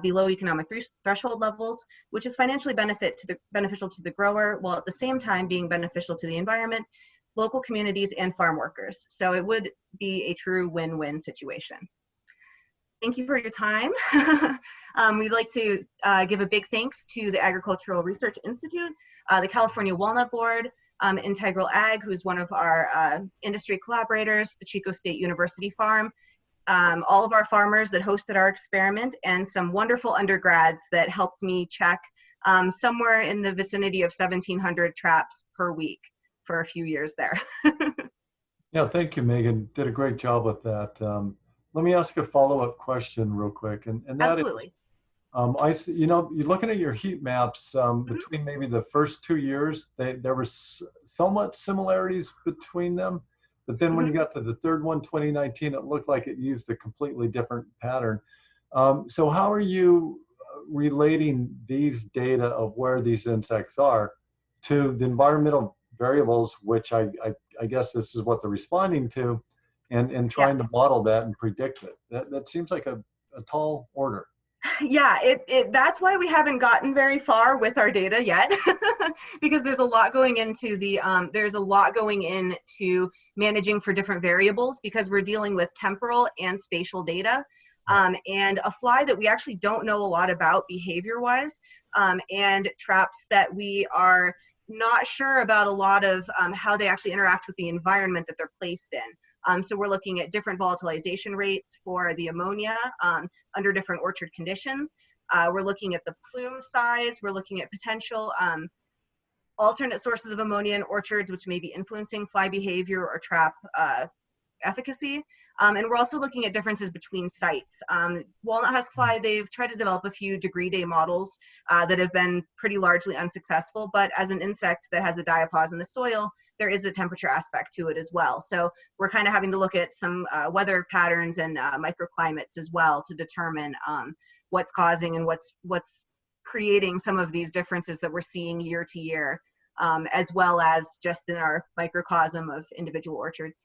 below economic threshold levels, which is financially beneficial to the grower, while at the same time being beneficial to the environment, local communities, and farm workers. So it would be a true win-win situation. Thank you for your time. We'd like to give a big thanks to the Agricultural Research Institute, the California Walnut Board, Integral Ag, who's one of our industry collaborators, the Chico State University Farm, all of our farmers that hosted our experiment, and some wonderful undergrads that helped me check somewhere in the vicinity of 1,700 traps per week for a few years there. Yeah, thank you, Megan. Did a great job with that. Let me ask a follow-up question real quick. And that Absolutely. is, you're looking at your heat maps between maybe the first 2 years, there were somewhat similarities between them. But then when you got to the third one, 2019, it looked like it used a completely different pattern. So how are you relating these data of where these insects are to the environmental variables, which I guess this is what they're responding to, and trying to model that and predict it? That seems like a tall order. Yeah, that's why we haven't gotten very far with our data yet, because there's a lot going into managing for different variables, because we're dealing with temporal and spatial data. And a fly that we actually don't know a lot about behavior-wise, and traps that we are not sure about a lot of how they actually interact with the environment that they're placed in. So we're looking at different volatilization rates for the ammonia under different orchard conditions. We're looking at the plume size. We're looking at potential alternate sources of ammonia in orchards, which may be influencing fly behavior or trap efficacy. And we're also looking at differences between sites. Walnut husk fly, they've tried to develop a few degree day models that have been pretty largely unsuccessful, but as an insect that has a diapause in the soil, there is a temperature aspect to it as well. So we're kind of having to look at some weather patterns and microclimates as well to determine what's causing and what's creating some of these differences that we're seeing year to year, as well as just in our microcosm of individual orchards.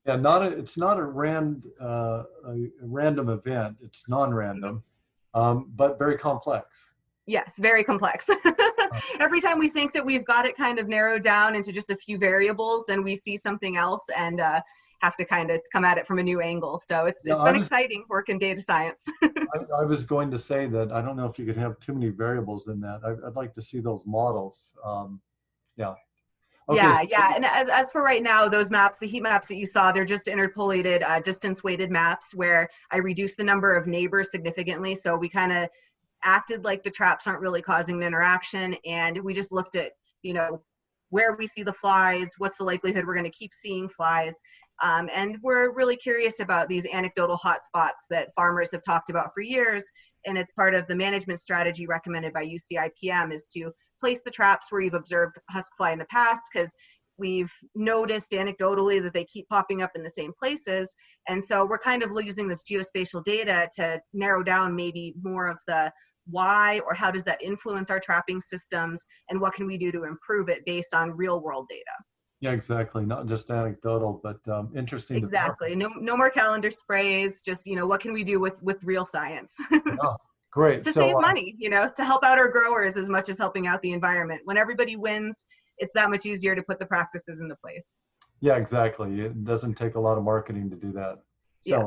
Yeah, it's not a random event. It's non-random, but very complex. Yes, very complex. Every time we think that we've got it kind of narrowed down into just a few variables, then we see something else and have to kind of come at it from a new angle. So it's been exciting work in data science. I was going to say that I don't know if you could have too many variables in that. I'd like to see those models. Yeah. Okay. Yeah. And as for right now, those maps, the heat maps that you saw, they're just interpolated, distance weighted maps where I reduced the number of neighbors significantly. So we kind of acted like the traps aren't really causing an interaction. And we just looked at, where we see the flies, what's the likelihood we're going to keep seeing flies. And we're really curious about these anecdotal hotspots that farmers have talked about for years. And it's part of the management strategy recommended by UCIPM is to place the traps where you've observed husk fly in the past, because we've noticed anecdotally that they keep popping up in the same places. And so we're kind of using this geospatial data to narrow down maybe more of the why, or how does that influence our trapping systems, and what can we do to improve it based on real world data. Yeah, exactly. Not just anecdotal, but interesting. Exactly. No more calendar sprays. Just what can we do with real science? Oh, great. To save money, to help out our growers as much as helping out the environment. When everybody wins, it's that much easier to put the practices into place. Yeah, exactly. It doesn't take a lot of marketing to do that. So,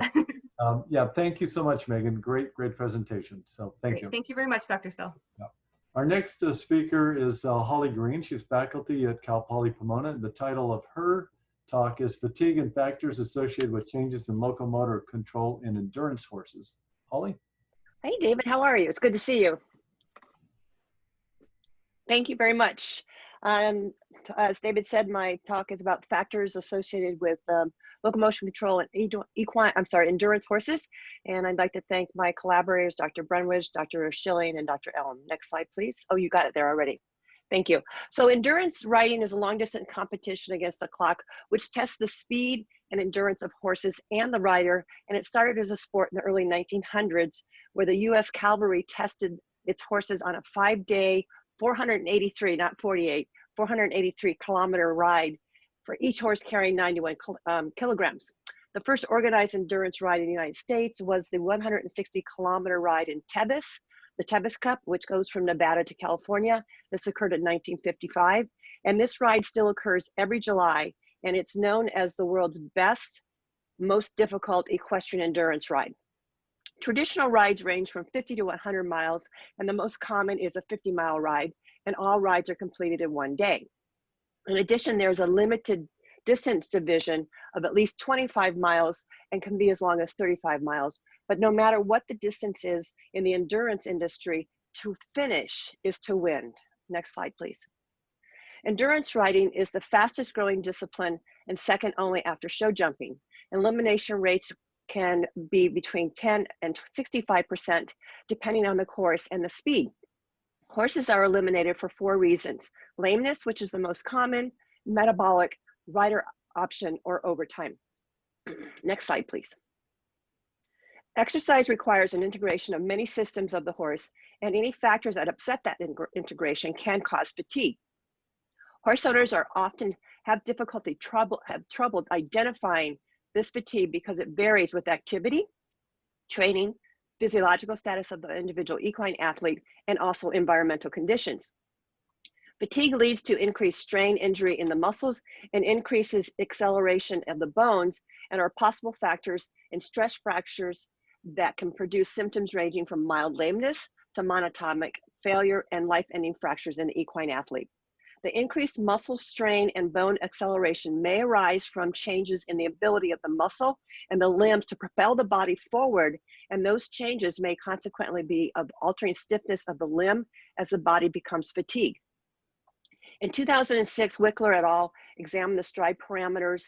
yeah, thank you so much, Megan. Great presentation. So thank you. Thank you very much, Dr. Stell. Yeah. Our next speaker is Holly Green. She's faculty at Cal Poly Pomona. The title of her talk is Fatigue and Factors Associated with Changes in Locomotor Control in Endurance Horses. Holly? Hey, David, how are you? It's good to see you. Thank you very much. As David said, my talk is about factors associated with locomotion control and endurance horses. And I'd like to thank my collaborators, Dr. Brunwich, Dr. Schilling, and Dr. Elm. Next slide, please. Oh, you got it there already. Thank you. So endurance riding is a long distance competition against the clock, which tests the speed and endurance of horses and the rider. And it started as a sport in the early 1900s, where the US Cavalry tested its horses on a 5-day, 483, not 48, 483 kilometer ride for each horse carrying 91 kilograms. The first organized endurance ride in the United States was the 160 kilometer ride in Tebas, the Tebas Cup, which goes from Nevada to California. This occurred in 1955. And this ride still occurs every July. And it's known as the world's best, most difficult equestrian endurance ride. Traditional rides range from 50 to 100 miles, and the most common is a 50-mile ride, and all rides are completed in one day. In addition, there's a limited distance division of at least 25 miles and can be as long as 35 miles. But no matter what the distance is in the endurance industry, to finish is to win. Next slide, please. Endurance riding is the fastest growing discipline and second only after show jumping. Elimination rates can be between 10 and 65%, depending on the course and the speed. Horses are eliminated for 4 reasons: lameness, which is the most common, metabolic, rider option, or overtime. Next slide, please. Exercise requires an integration of many systems of the horse, and any factors that upset that integration can cause fatigue. Horse owners have trouble identifying this fatigue because it varies with activity, training, physiological status of the individual equine athlete, and also environmental conditions. Fatigue leads to increased strain injury in the muscles and increases acceleration of the bones, and are possible factors in stress fractures that can produce symptoms ranging from mild lameness to monatomic failure and life-ending fractures in the equine athlete. The increased muscle strain and bone acceleration may arise from changes in the ability of the muscle and the limbs to propel the body forward, and those changes may consequently be of altering stiffness of the limb as the body becomes fatigued. In 2006, Wickler et al. Examined the stride parameters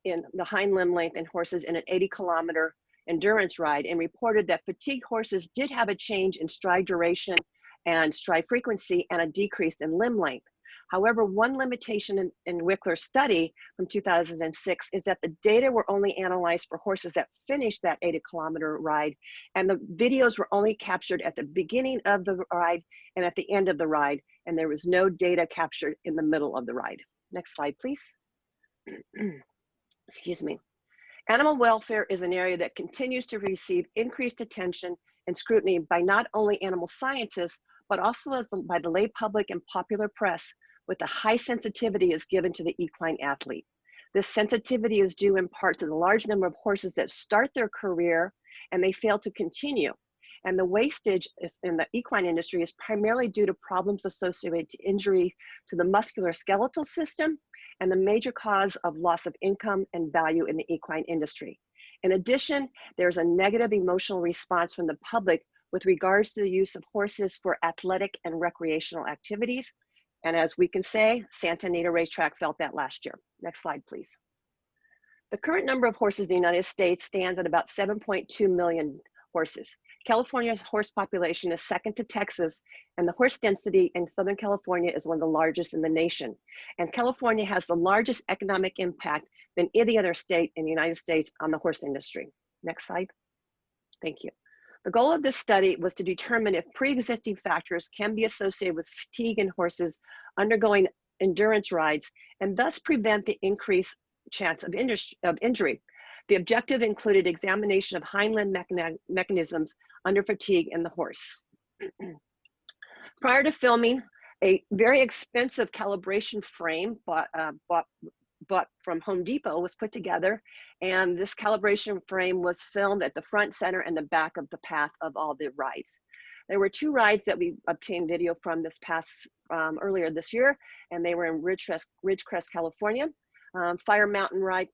in the hind limb length in horses in an 80-kilometer endurance ride and reported that fatigued horses did have a change in stride duration and stride frequency and a decrease in limb length. However, one limitation in Wickler's study from 2006 is that the data were only analyzed for horses that finished that 80-kilometer ride, and the videos were only captured at the beginning of the ride and at the end of the ride, and there was no data captured in the middle of the ride. Next slide, please. Excuse me. Animal welfare is an area that continues to receive increased attention and scrutiny by not only animal scientists, but also by the lay public and popular press, with a high sensitivity is given to the equine athlete. This sensitivity is due in part to the large number of horses that start their career and they fail to continue. And the wastage in the equine industry is primarily due to problems associated to injury to the musculoskeletal system and the major cause of loss of income and value in the equine industry. In addition, there's a negative emotional response from the public with regards to the use of horses for athletic and recreational activities. And as we can say, Santa Anita Racetrack felt that last year. Next slide, please. The current number of horses in the United States stands at about 7.2 million horses. California's horse population is second to Texas, and the horse density in Southern California is one of the largest in the nation. And California has the largest economic impact than any other state in the United States on the horse industry. Next slide. Thank you. The goal of this study was to determine if pre-existing factors can be associated with fatigue in horses undergoing endurance rides and thus prevent the increased chance of injury. The objective included examination of hind limb mechanisms under fatigue in the horse. Prior to filming, a very expensive calibration frame bought from Home Depot was put together, and this calibration frame was filmed at the front, center, and the back of the path of all the rides. There were two rides that we obtained video from this past earlier this year, and they were in Ridgecrest, California. Fire Mountain Ride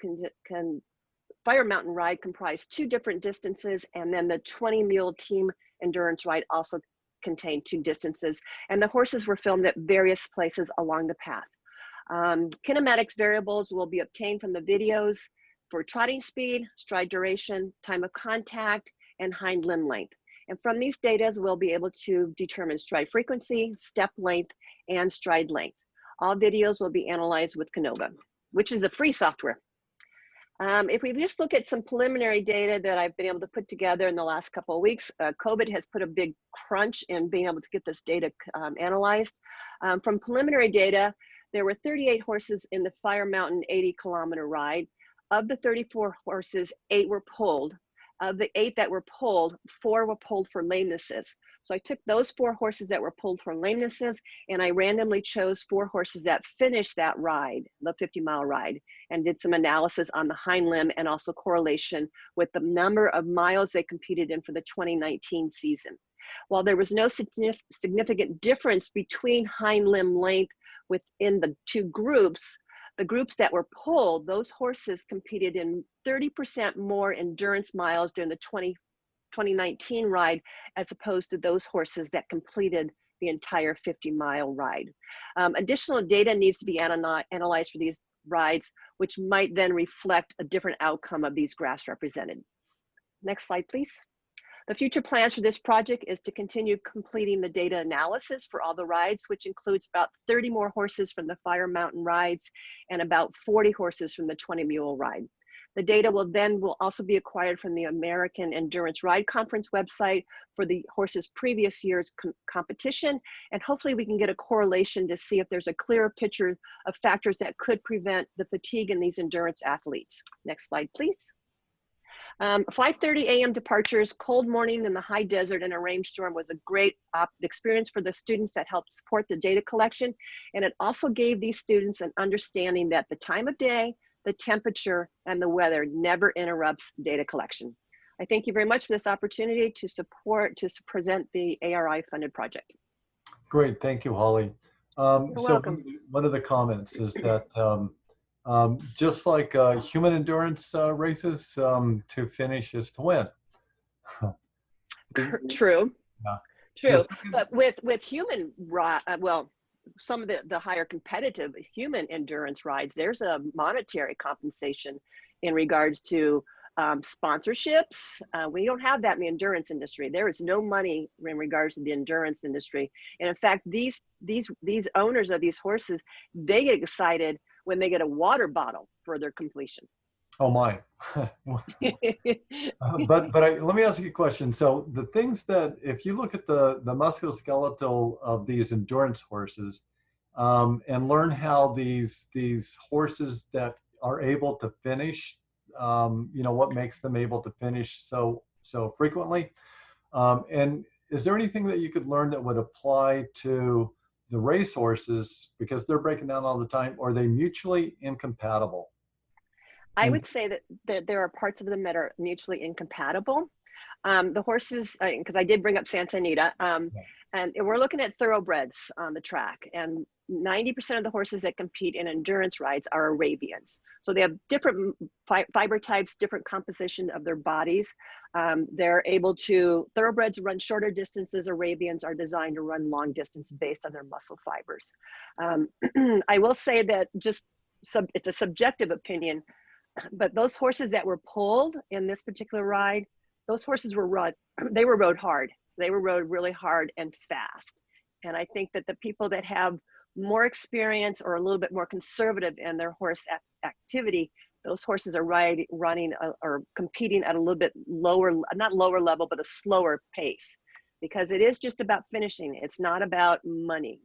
comprised two different distances, and then the 20-mule team endurance ride also contained two distances, and the horses were filmed at various places along the path. Kinematics variables will be obtained from the videos for trotting speed, stride duration, time of contact, and hind limb length. And from these data, we'll be able to determine stride frequency, step length, and stride length. All videos will be analyzed with Canova, which is the free software. If we just look at some preliminary data that I've been able to put together in the last couple of weeks, COVID has put a big crunch in being able to get this data analyzed. From preliminary data, there were 38 horses in the Fire Mountain 80-kilometer ride. Of the 34 horses, 8 were pulled. Of the 8 that were pulled, 4 were pulled for lamenesses. So I took those 4 horses that were pulled for lamenesses, and I randomly chose 4 horses that finished that ride, the 50-mile ride, and did some analysis on the hind limb and also correlation with the number of miles they competed in for the 2019 season. While there was no significant difference between hind limb length within the two groups, the groups that were pulled, those horses competed in 30% more endurance miles during the 2019 ride, as opposed to those horses that completed the entire 50-mile ride. Additional data needs to be analyzed for these rides, which might then reflect a different outcome of these graphs represented. Next slide, please. The future plans for this project is to continue completing the data analysis for all the rides, which includes about 30 more horses from the Fire Mountain rides and about 40 horses from the 20-mule ride. The data will also be acquired from the American Endurance Ride Conference website for the horses' previous year's competition, and hopefully we can get a correlation to see if there's a clearer picture of factors that could prevent the fatigue in these endurance athletes. Next slide, please. 5:30 a.m. departures, cold morning in the high desert and a rainstorm was a great experience for the students that helped support the data collection. And it also gave these students an understanding that the time of day, the temperature, and the weather never interrupts data collection. I thank you very much for this opportunity to present the ARI funded project. Great, thank you, Holly. You're So welcome. one of the comments is that just like human endurance races, to finish is to win. True. Yeah. True. But with human, well, some of the higher competitive human endurance rides, there's a monetary compensation in regards to sponsorships. We don't have that in the endurance industry. There is no money in regards to the endurance industry. And in fact, these owners of these horses, they get excited when they get a water bottle for their completion. Oh my. But let me ask you a question. So the things that, if you look at the musculoskeletal of these endurance horses, and learn how these horses that are able to finish, what makes them able to finish so frequently, and is there anything that you could learn that would apply to the race horses, because they're breaking down all the time, or are they mutually incompatible? I would say that there are parts of them that are mutually incompatible. The horses, because I did bring up Santa Anita, and we're looking at thoroughbreds on the track, and 90% of the horses that compete in endurance rides are Arabians. So they have different fiber types, different composition of their bodies. They're able to, thoroughbreds run shorter distances. Arabians are designed to run long distance based on their muscle fibers. I will say that it's a subjective opinion, but those horses that were pulled in this particular ride, those horses were rode hard. They were rode really hard and fast. And I think that the people that have more experience or a little bit more conservative in their horse activity, those horses are running or competing at a little bit lower, not lower level, but a slower pace, because it is just about finishing. It's not about money.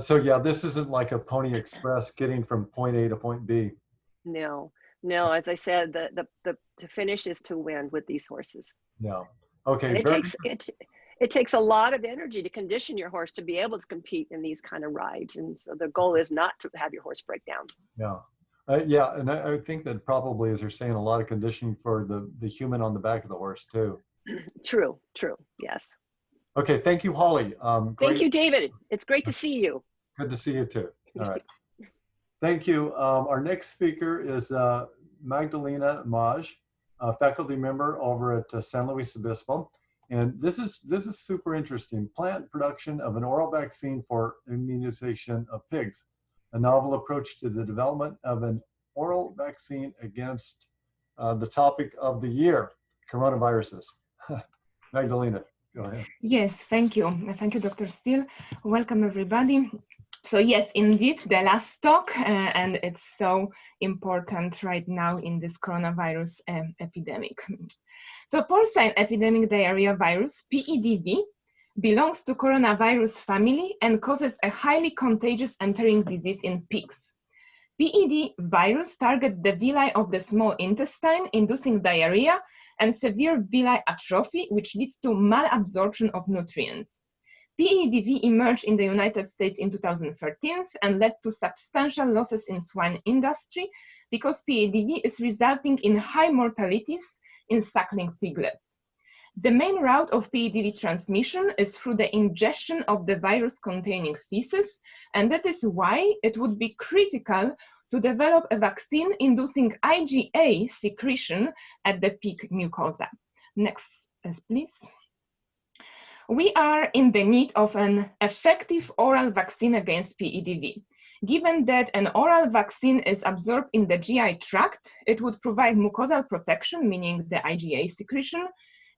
So yeah, this isn't like a Pony Express getting from point A to point B. No, as I said, to finish is to win with these horses. Yeah. Okay. And it takes a lot of energy to condition your horse to be able to compete in these kind of rides. And so the goal is not to have your horse break down. Yeah. Yeah. And I think that probably, as you're saying, a lot of conditioning for the human on the back of the horse too. True. Yes. Okay. Thank you, Holly. Thank you, David. It's great to see you. Good to see you too. All right. Thank you. Our next speaker is Magdalena Maj, a faculty member over at San Luis Obispo. And this is super interesting. Plant production of an oral vaccine for immunization of pigs, a novel approach to the development of an oral vaccine against the topic of the year, coronaviruses. Magdalena, go ahead. Yes, thank you. Thank you, Dr. Steele. Welcome, everybody. So yes, indeed, the last talk, and it's so important right now in this coronavirus epidemic. So porcine epidemic diarrhea virus, PEDV, belongs to coronavirus family and causes a highly contagious entering disease in pigs. PED virus targets the villi of the small intestine, inducing diarrhea and severe villi atrophy, which leads to malabsorption of nutrients. PEDV emerged in the United States in 2013 and led to substantial losses in swine industry because PEDV is resulting in high mortalities in suckling piglets. The main route of PEDV transmission is through the ingestion of the virus-containing feces, and that is why it would be critical to develop a vaccine inducing IgA secretion at the pig mucosa. Next, please. We are in the need of an effective oral vaccine against PEDV. Given that an oral vaccine is absorbed in the GI tract, it would provide mucosal protection, meaning the IgA secretion,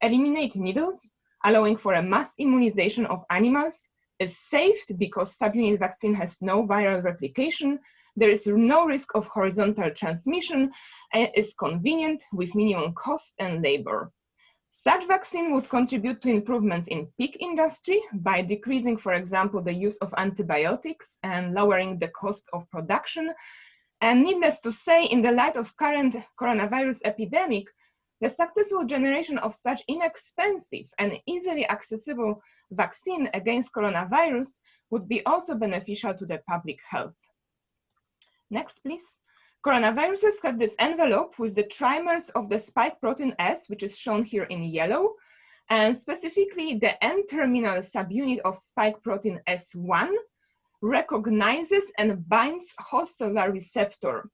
eliminate needles, allowing for a mass immunization of animals, is safe because subunit vaccine has no viral replication, there is no risk of horizontal transmission, and is convenient with minimum cost and labor. Such vaccine would contribute to improvements in pig industry by decreasing, for example, the use of antibiotics and lowering the cost of production. And needless to say, in the light of current coronavirus epidemic, the successful generation of such inexpensive and easily accessible vaccine against coronavirus would be also beneficial to the public health. Next, please. Coronaviruses have this envelope with the trimers of the spike protein S, which is shown here in yellow, and specifically the N-terminal subunit of spike protein S1 recognizes and binds host cellular receptor.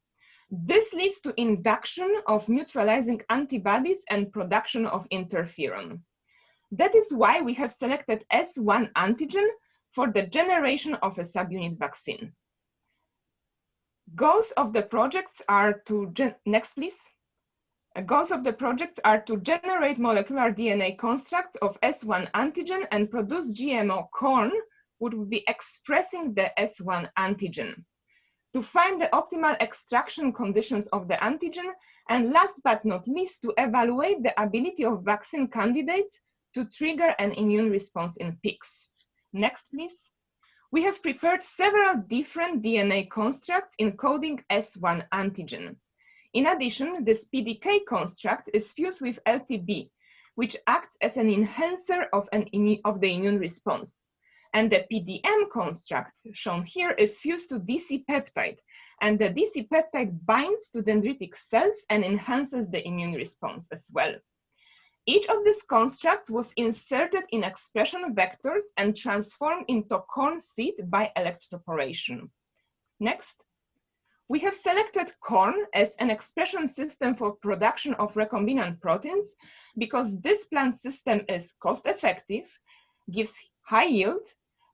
This leads to induction of neutralizing antibodies and production of interferon. That is why we have selected S1 antigen for the generation of a subunit vaccine. Goals of the projects are to, next please. Goals of the projects are to generate molecular DNA constructs of S1 antigen and produce GMO corn, which would be expressing the S1 antigen. To find the optimal extraction conditions of the antigen, and last but not least, to evaluate the ability of vaccine candidates to trigger an immune response in pigs. Next, please. We have prepared several different DNA constructs encoding S1 antigen. In addition, this PDK construct is fused with LTB, which acts as an enhancer of the immune response. And the PDM construct shown here is fused to DC peptide, and the DC peptide binds to dendritic cells and enhances the immune response as well. Each of these constructs was inserted in expression vectors and transformed into corn seed by electroporation. Next. We have selected corn as an expression system for production of recombinant proteins because this plant system is cost-effective, gives high yield,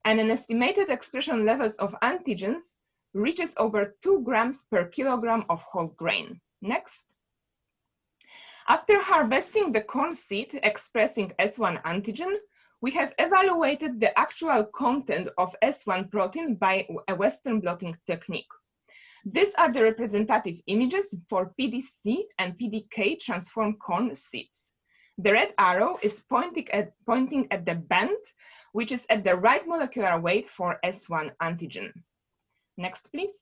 and an estimated expression levels of antigens reaches over 2 grams per kilogram of whole grain. Next. After harvesting the corn seed expressing S1 antigen, we have evaluated the actual content of S1 protein by a Western blotting technique. These are the representative images for PDC and PDK transformed corn seeds. The red arrow is pointing at the band, which is at the right molecular weight for S1 antigen. Next, please.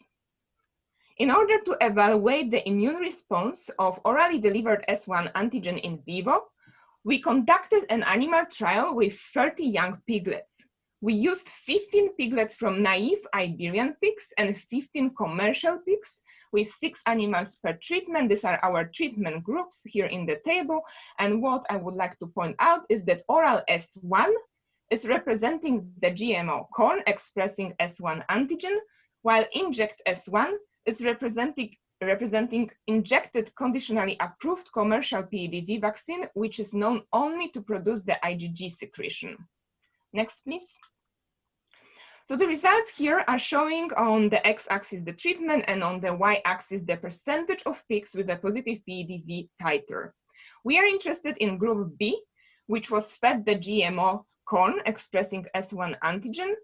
In order to evaluate the immune response of orally delivered S1 antigen in vivo, we conducted an animal trial with 30 young piglets. We used 15 piglets from naive Iberian pigs and 15 commercial pigs with 6 animals per treatment. These are our treatment groups here in the table. And what I would like to point out is that oral S1 is representing the GMO corn expressing S1 antigen, while inject S1 is representing injected conditionally approved commercial PEDV vaccine, which is known only to produce the IgG secretion. Next, please. So the results here are showing on the x-axis the treatment and on the y-axis the percentage of pigs with a positive PEDV titer. We are interested in group B, which was fed the GMO corn expressing S1 antigen.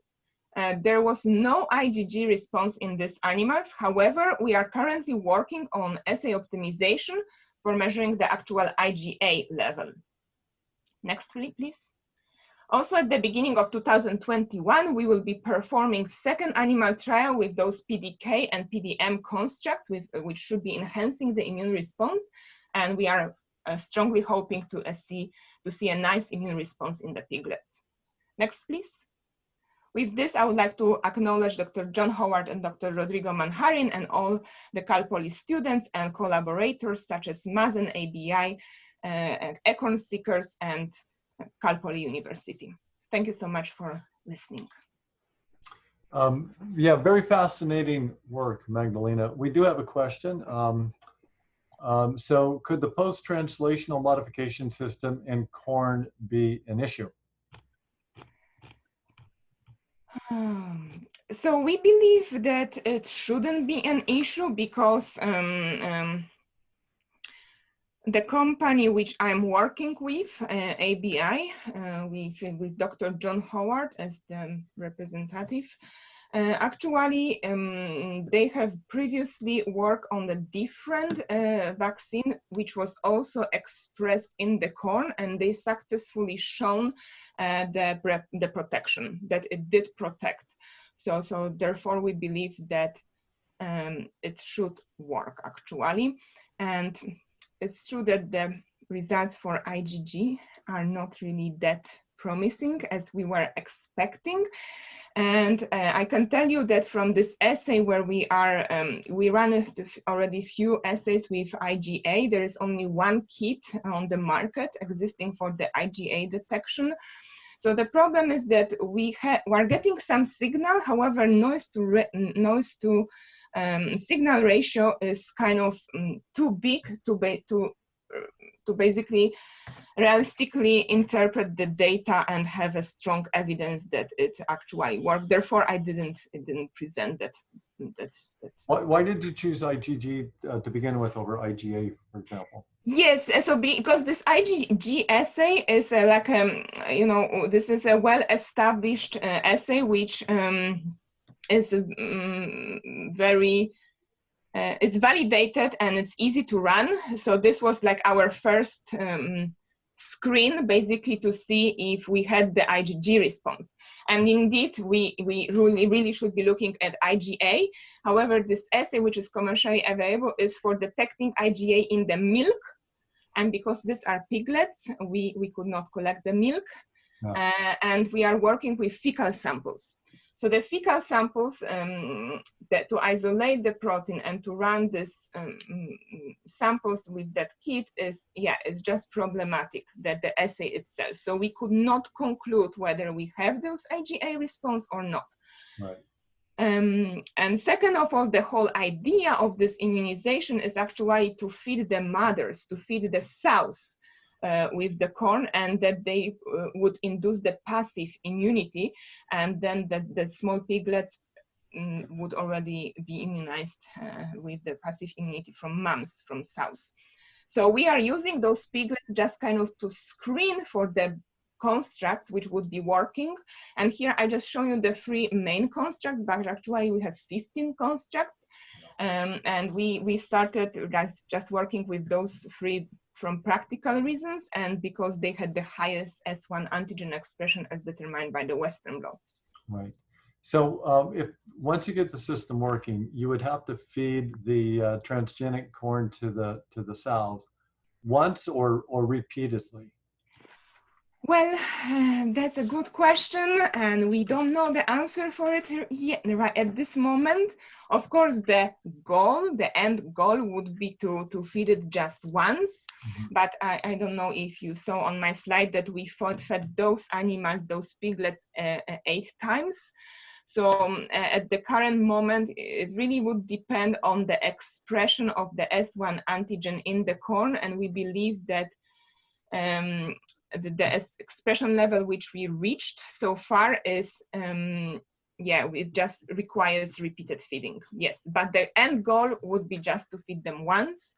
There was no IgG response in these animals. However, we are currently working on assay optimization for measuring the actual IgA level. Next, please. Also, at the beginning of 2021, we will be performing second animal trial with those PDK and PDM constructs, which should be enhancing the immune response. And we are strongly hoping to see a nice immune response in the piglets. Next, please. With this, I would like to acknowledge Dr. John Howard and Dr. Rodrigo Manjarin and all the Cal Poly students and collaborators such as Mazen, ABI, Acorn Seekers, and Cal Poly University. Thank you so much for listening. Yeah, very fascinating work, Magdalena. We do have a question. So could the post-translational modification system in corn be an issue? So we believe that it shouldn't be an issue because the company which I'm working with, ABI, with Dr. John Howard as the representative, actually they have previously worked on the different vaccine which was also expressed in the corn, and they successfully shown the protection, that it did protect. So therefore we believe that it should work actually. And it's true that the results for IgG are not really that promising as we were expecting. And I can tell you that from this assay where we ran already few assays with IgA, there is only one kit on the market existing for the IgA detection. So the problem is that we're getting some signal, however, noise to signal ratio is kind of too big to basically realistically interpret the data and have a strong evidence that it actually worked. Therefore, it didn't present that. Why did you choose IgG to begin with over IgA, for example? Yes, so because this IgG assay is like this is a well-established assay which is very it's validated and it's easy to run. So this was like our first screen, basically, to see if we had the IgG response. And indeed, we really should be looking at IgA. However, this assay, which is commercially available, is for detecting IgA in the milk. And because these are piglets, we could not collect the milk. No. And we are working with fecal samples. So the fecal samples, to isolate the protein and to run these samples with that kit it's just problematic, that the assay itself. So we could not conclude whether we have those IgA response or not. Right. And second of all, the whole idea of this immunization is actually to feed the mothers, to feed the sows with the corn, and that they would induce the passive immunity, and then the small piglets would already be immunized with the passive immunity from moms, from sows. So we are using those piglets just kind of to screen for the constructs which would be working. And here I just show you the 3 main constructs, but actually we have 15 constructs. And we started just working with those 3 from practical reasons and because they had the highest S1 antigen expression as determined by the Western blots. Right. So if once you get the system working, you would have to feed the transgenic corn to the sows once or repeatedly? Well, that's a good question, and we don't know the answer for it yet, right at this moment. Of course, the end goal would be to feed it just once, but I don't know if you saw on my slide that we fed those animals, those piglets, 8 times. So at the current moment, it really would depend on the expression of the S1 antigen in the corn, and we believe that the expression level which we reached so far is it just requires repeated feeding. Yes, but the end goal would be just to feed them once.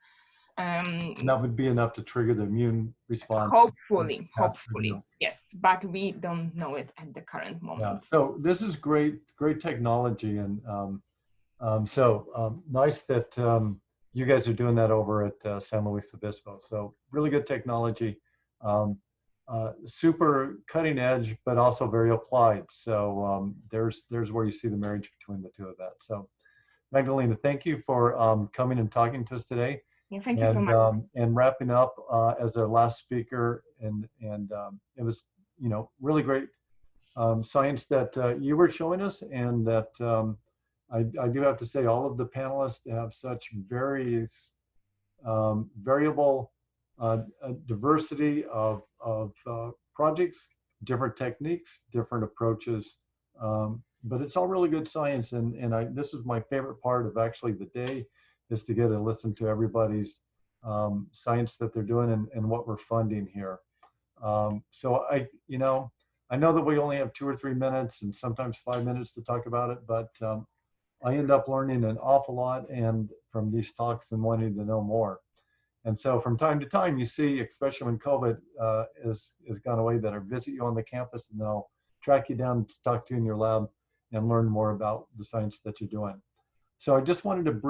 And that would be enough to trigger the immune response. Hopefully, yes, but we don't know it at the current moment. Yeah. So this is great technology, and nice that you guys are doing that over at San Luis Obispo. So really good technology. Super cutting edge, but also very applied. So there's where you see the marriage between the 2 of that. So Magdalena, thank you for coming and talking to us today. Yeah, thank you so much. And wrapping up as our last speaker, and it was really great science that you were showing us, and that I do have to say all of the panelists have such various variable diversity of projects, different techniques, different approaches, but it's all really good science. And this is my favorite part of actually the day, is to get to listen to everybody's science that they're doing and what we're funding here. So I know that we only have 2 or 3 minutes and sometimes 5 minutes to talk about it, but I end up learning an awful lot and from these talks and wanting to know more. And so from time to time, you see, especially when COVID has gone away, that I visit you on the campus and they'll track you down to talk to you in your lab and learn more about the science that you're doing. So I just wanted to